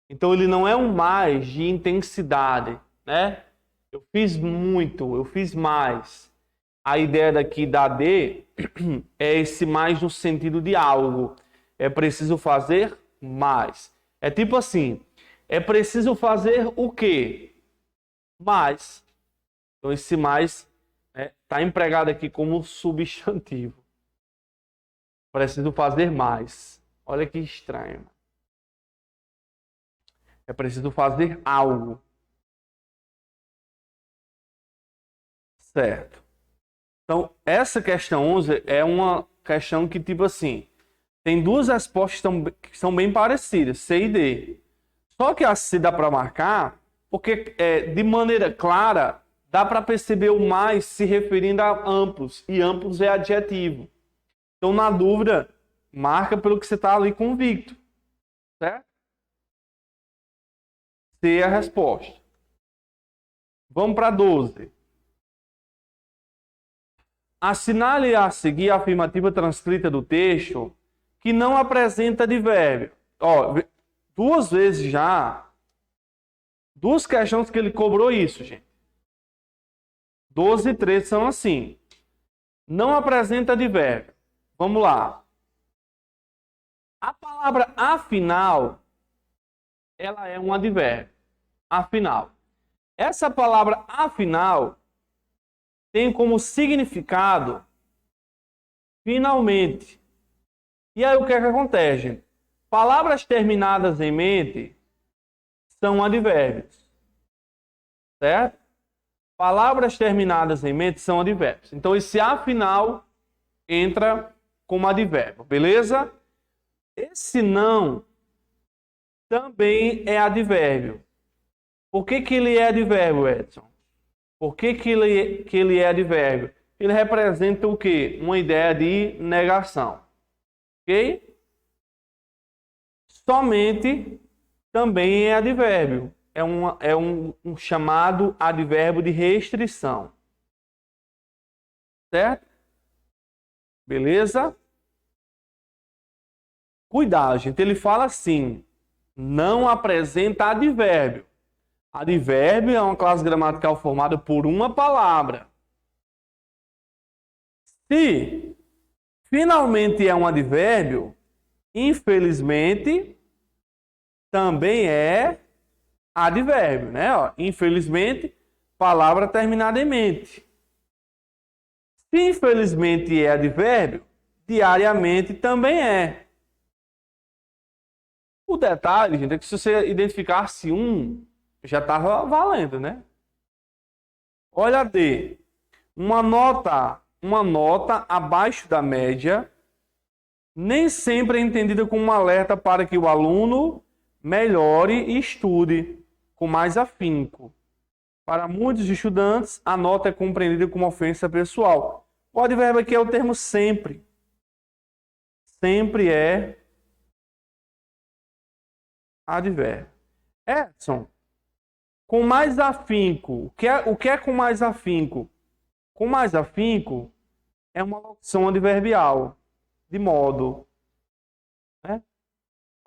Então ele não é um mais de intensidade, né? Eu fiz muito, eu fiz mais. A ideia daqui da D é esse mais no sentido de algo. É preciso fazer mais. É tipo assim, é preciso fazer o quê? Mais. Então esse mais está empregado aqui como substantivo. Preciso fazer mais. Olha que estranho. É preciso fazer algo. Certo. Então, essa questão 11 é uma questão que, tipo assim, tem duas respostas que são bem parecidas, C e D. Só que a C dá para marcar, porque de maneira clara, dá para perceber o mais se referindo a amplos, e amplos é adjetivo. Então, na dúvida, marca pelo que você está ali convicto. Certo? C é a resposta. Vamos para 12. Assinale a seguir a afirmativa transcrita do texto que não apresenta advérbio. Ó, 2 vezes já, 2 questões que ele cobrou isso, gente. 12 e 13 são assim. Não apresenta advérbio. Vamos lá. A palavra afinal, ela é um advérbio. Afinal. Essa palavra afinal tem como significado finalmente. E aí o que é que acontece, gente? Palavras terminadas em mente são advérbios. Certo? Palavras terminadas em mente são advérbios. Então esse afinal entra como advérbio, beleza? Esse não também é advérbio. Por que ele é advérbio, Edson? Por que ele é advérbio? Ele representa o quê? Uma ideia de negação. Ok? Somente também é advérbio. É um chamado advérbio de restrição. Certo? Beleza? Cuidado, gente. Ele fala assim, não apresenta advérbio. Advérbio é uma classe gramatical formada por uma palavra. Se finalmente é um advérbio, infelizmente, também é advérbio, né? Ó, infelizmente, palavra terminada em mente. Se infelizmente é advérbio, diariamente também é. O detalhe, gente, é que se você identificasse um, já estava valendo, né? Olha a D. Uma nota abaixo da média nem sempre é entendida como um alerta para que o aluno melhore e estude com mais afinco. Para muitos estudantes, a nota é compreendida como ofensa pessoal. O advérbio aqui é o termo sempre. Sempre é advérbio. Edson, com mais afinco. O que é com mais afinco? Com mais afinco é uma locução adverbial, de modo, né?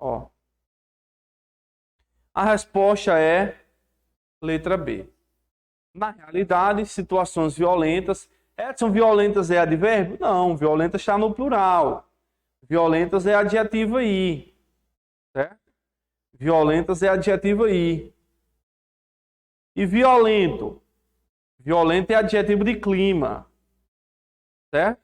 Ó. A resposta é letra B. Na realidade, situações violentas. Edson, violentas é advérbio? Não, violentas está no plural. Violentas é adjetivo aí. Certo? Violentas é adjetivo aí. E violento? Violento é adjetivo de clima. Certo?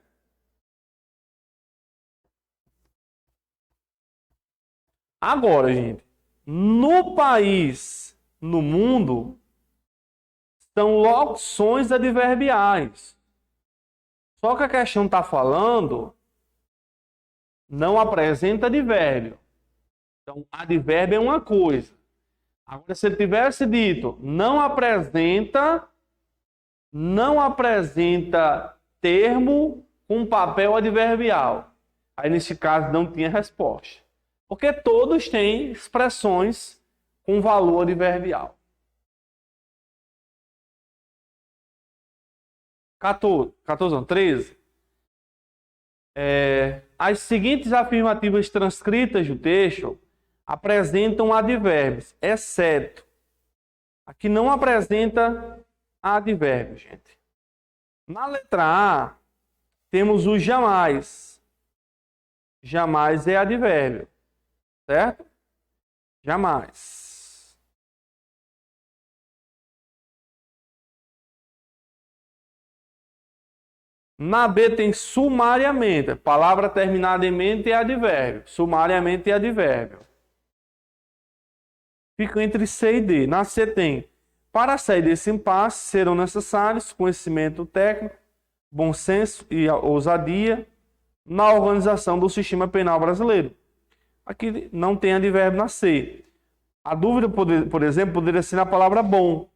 Agora, gente, no país, no mundo, são locuções adverbiais. Só que a questão está falando, não apresenta advérbio. Então, advérbio é uma coisa. Agora, se ele tivesse dito, não apresenta termo com papel adverbial. Aí, nesse caso, não tinha resposta. Porque todos têm expressões com valor adverbial. 13. As seguintes afirmativas transcritas do texto apresentam advérbios, exceto. Aqui não apresenta advérbio, gente. Na letra A, temos o jamais. Jamais é advérbio, certo? Jamais. Na B tem sumariamente. Palavra terminada em mente é advérbio. Sumariamente é advérbio. Fica entre C e D. Na C tem, para sair desse impasse serão necessários conhecimento técnico, bom senso e ousadia na organização do sistema penal brasileiro. Aqui não tem advérbio na C. A dúvida, por exemplo, poderia ser na palavra bom.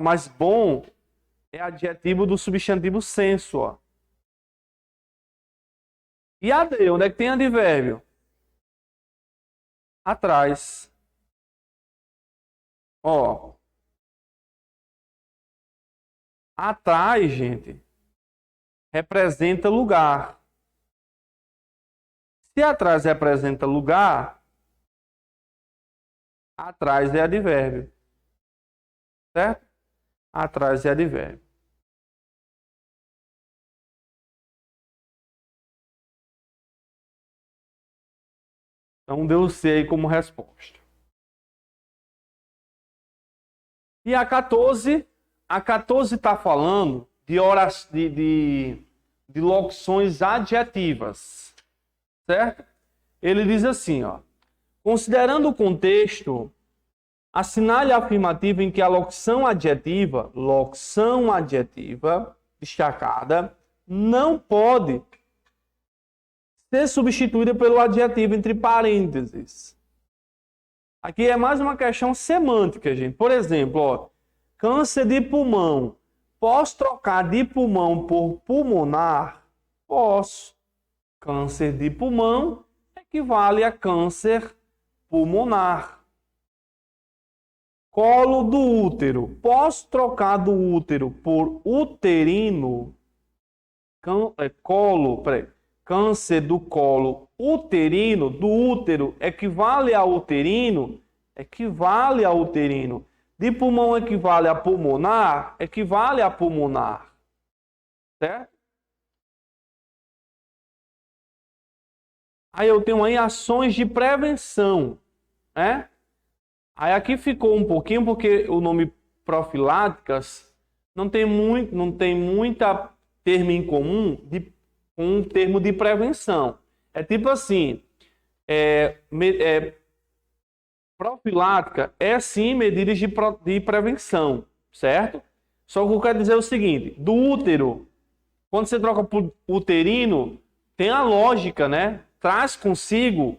Mas bom é adjetivo do substantivo senso. Ó. E a D, onde é que tem advérbio? Atrás. Ó. Atrás, gente, representa lugar. Se atrás representa lugar, atrás é advérbio. Certo? Atrás é advérbio. Então, deu C aí como resposta. E a 14 está falando de locuções adjetivas, certo? Ele diz assim, ó, considerando o contexto, assinale a afirmativa em que a locução adjetiva destacada, não pode ser substituída pelo adjetivo entre parênteses. Aqui é mais uma questão semântica, gente. Por exemplo, ó, câncer de pulmão. Posso trocar de pulmão por pulmonar? Posso. Câncer de pulmão equivale a câncer pulmonar. Colo do útero. Posso trocar do útero por uterino? Câncer do colo uterino, do útero, equivale a uterino? Equivale a uterino. De pulmão equivale a pulmonar? Equivale a pulmonar. Certo? Aí eu tenho aí ações de prevenção, né? Aí aqui ficou um pouquinho, porque o nome profiláticas não tem muita termo em comum com um termo de prevenção. É tipo assim, profilática é sim medidas de prevenção, certo? Só que eu quero dizer o seguinte, do útero, quando você troca por uterino, tem a lógica, né? Traz consigo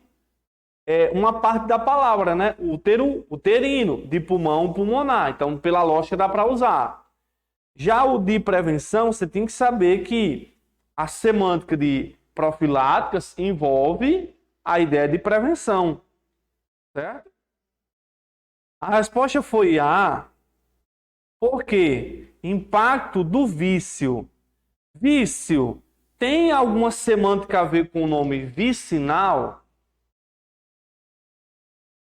uma parte da palavra, né? Uterino, de pulmão, pulmonar. Então, pela lógica dá para usar. Já o de prevenção, você tem que saber que a semântica de profiláticas envolve a ideia de prevenção. Certo? A resposta foi A, porque impacto do vício. Vício tem alguma semântica a ver com o nome vicinal?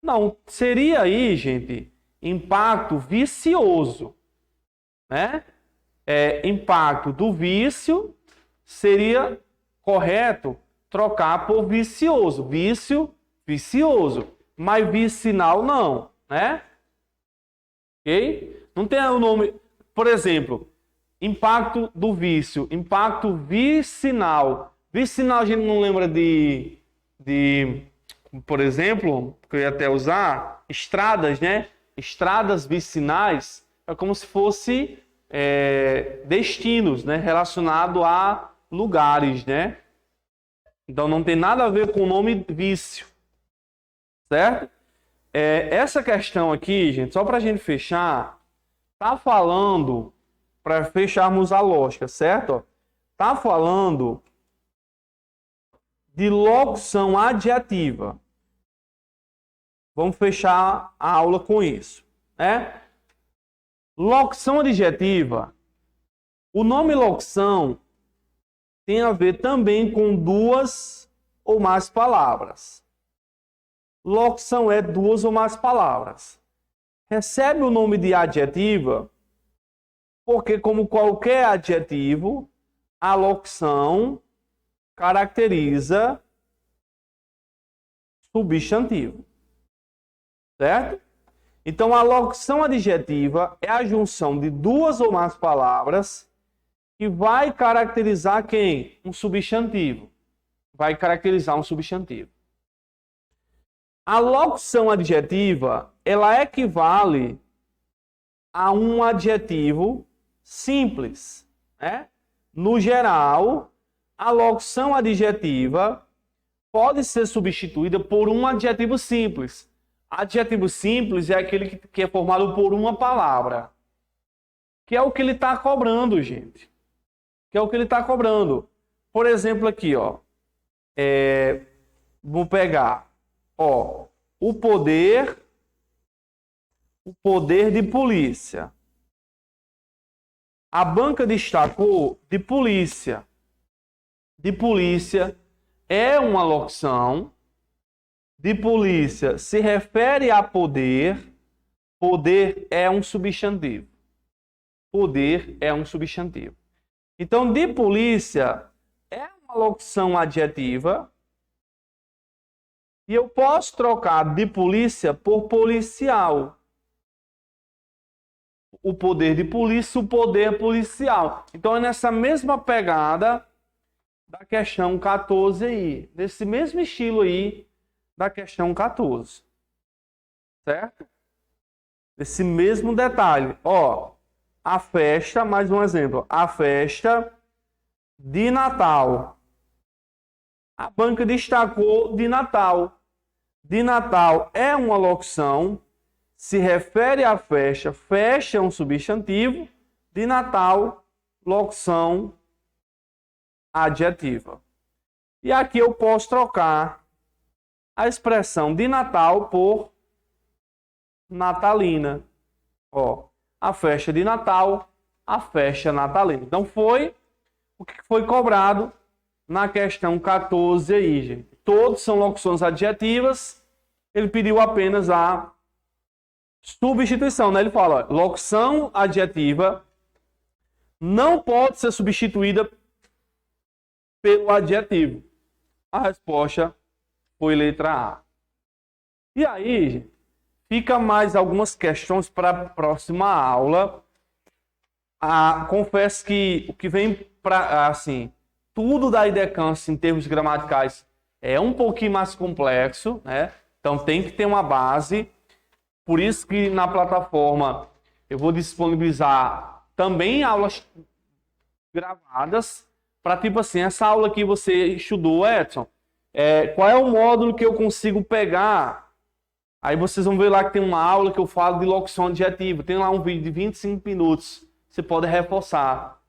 Não, seria aí, gente, impacto vicioso, né? Impacto do vício seria correto trocar por vicioso. Vício, vicioso. Mas vicinal não, né? Ok? Não tem o nome... Por exemplo, impacto do vício, impacto vicinal. Vicinal a gente não lembra de por exemplo, que eu ia até usar, estradas, né? Estradas vicinais é como se fosse destinos, né? Relacionado a lugares, né? Então não tem nada a ver com o nome vício, certo? Essa questão aqui, gente, só para a gente fechar, tá falando, para fecharmos a lógica, certo? Tá falando de locução adjetiva. Vamos fechar a aula com isso, né? Locução adjetiva. O nome locução tem a ver também com duas ou mais palavras. Locução é duas ou mais palavras. Recebe o nome de adjetiva porque, como qualquer adjetivo, a locução caracteriza substantivo. Certo? Então, a locução adjetiva é a junção de duas ou mais palavras que vai caracterizar quem? Um substantivo. Vai caracterizar um substantivo. A locução adjetiva, ela equivale a um adjetivo simples, né? No geral, a locução adjetiva pode ser substituída por um adjetivo simples. Adjetivo simples é aquele que é formado por uma palavra. Que é o que ele está cobrando, gente. Que é o que ele está cobrando. Por exemplo, aqui, ó. Vou pegar, ó, o poder de polícia. A banca destacou de polícia. De polícia é uma locução. De polícia se refere a poder. Poder é um substantivo. Poder é um substantivo. Então, de polícia é uma locução adjetiva. E eu posso trocar de polícia por policial. O poder de polícia, o poder policial. Então, é nessa mesma pegada da questão 14 aí. Nesse mesmo estilo aí da questão 14. Certo? Esse mesmo detalhe. Ó, a festa, mais um exemplo. A festa de Natal. A banca destacou de Natal. De Natal é uma locução, se refere à festa. Festa é um substantivo. De Natal, locução adjetiva. E aqui eu posso trocar a expressão de Natal por natalina. Ó, a festa de Natal, a festa natalina. Então foi o que foi cobrado na questão 14 aí, gente. Todos são locuções adjetivas. Ele pediu apenas a substituição, né? Ele fala, ó, locução adjetiva não pode ser substituída pelo adjetivo. A resposta foi letra A. E aí, gente, fica mais algumas questões para a próxima aula. Confesso que o que vem para, assim, tudo da IDECANS em termos gramaticais é um pouquinho mais complexo, né? Então tem que ter uma base. Por isso que na plataforma eu vou disponibilizar também aulas gravadas para, tipo assim, essa aula que você estudou, Edson, qual é o módulo que eu consigo pegar? Aí vocês vão ver lá que tem uma aula que eu falo de locução adjetiva. Tem lá um vídeo de 25 minutos. Você pode reforçar.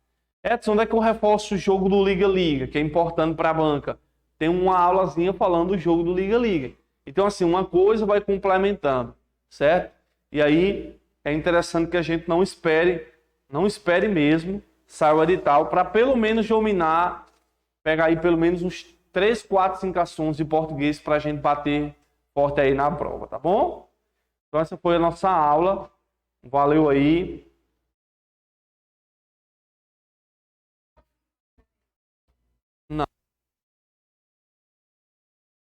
Edson, onde é que eu reforço o jogo do Liga-Liga, que é importante para a banca? Tem uma aulazinha falando do jogo do Liga-Liga. Então, assim, uma coisa vai complementando, certo? E aí é interessante que a gente não espere mesmo sair o edital para pelo menos dominar Pega aí pelo menos uns 3, 4, 5 assuntos de português para a gente bater forte aí na prova, tá bom? Então essa foi a nossa aula. Valeu aí.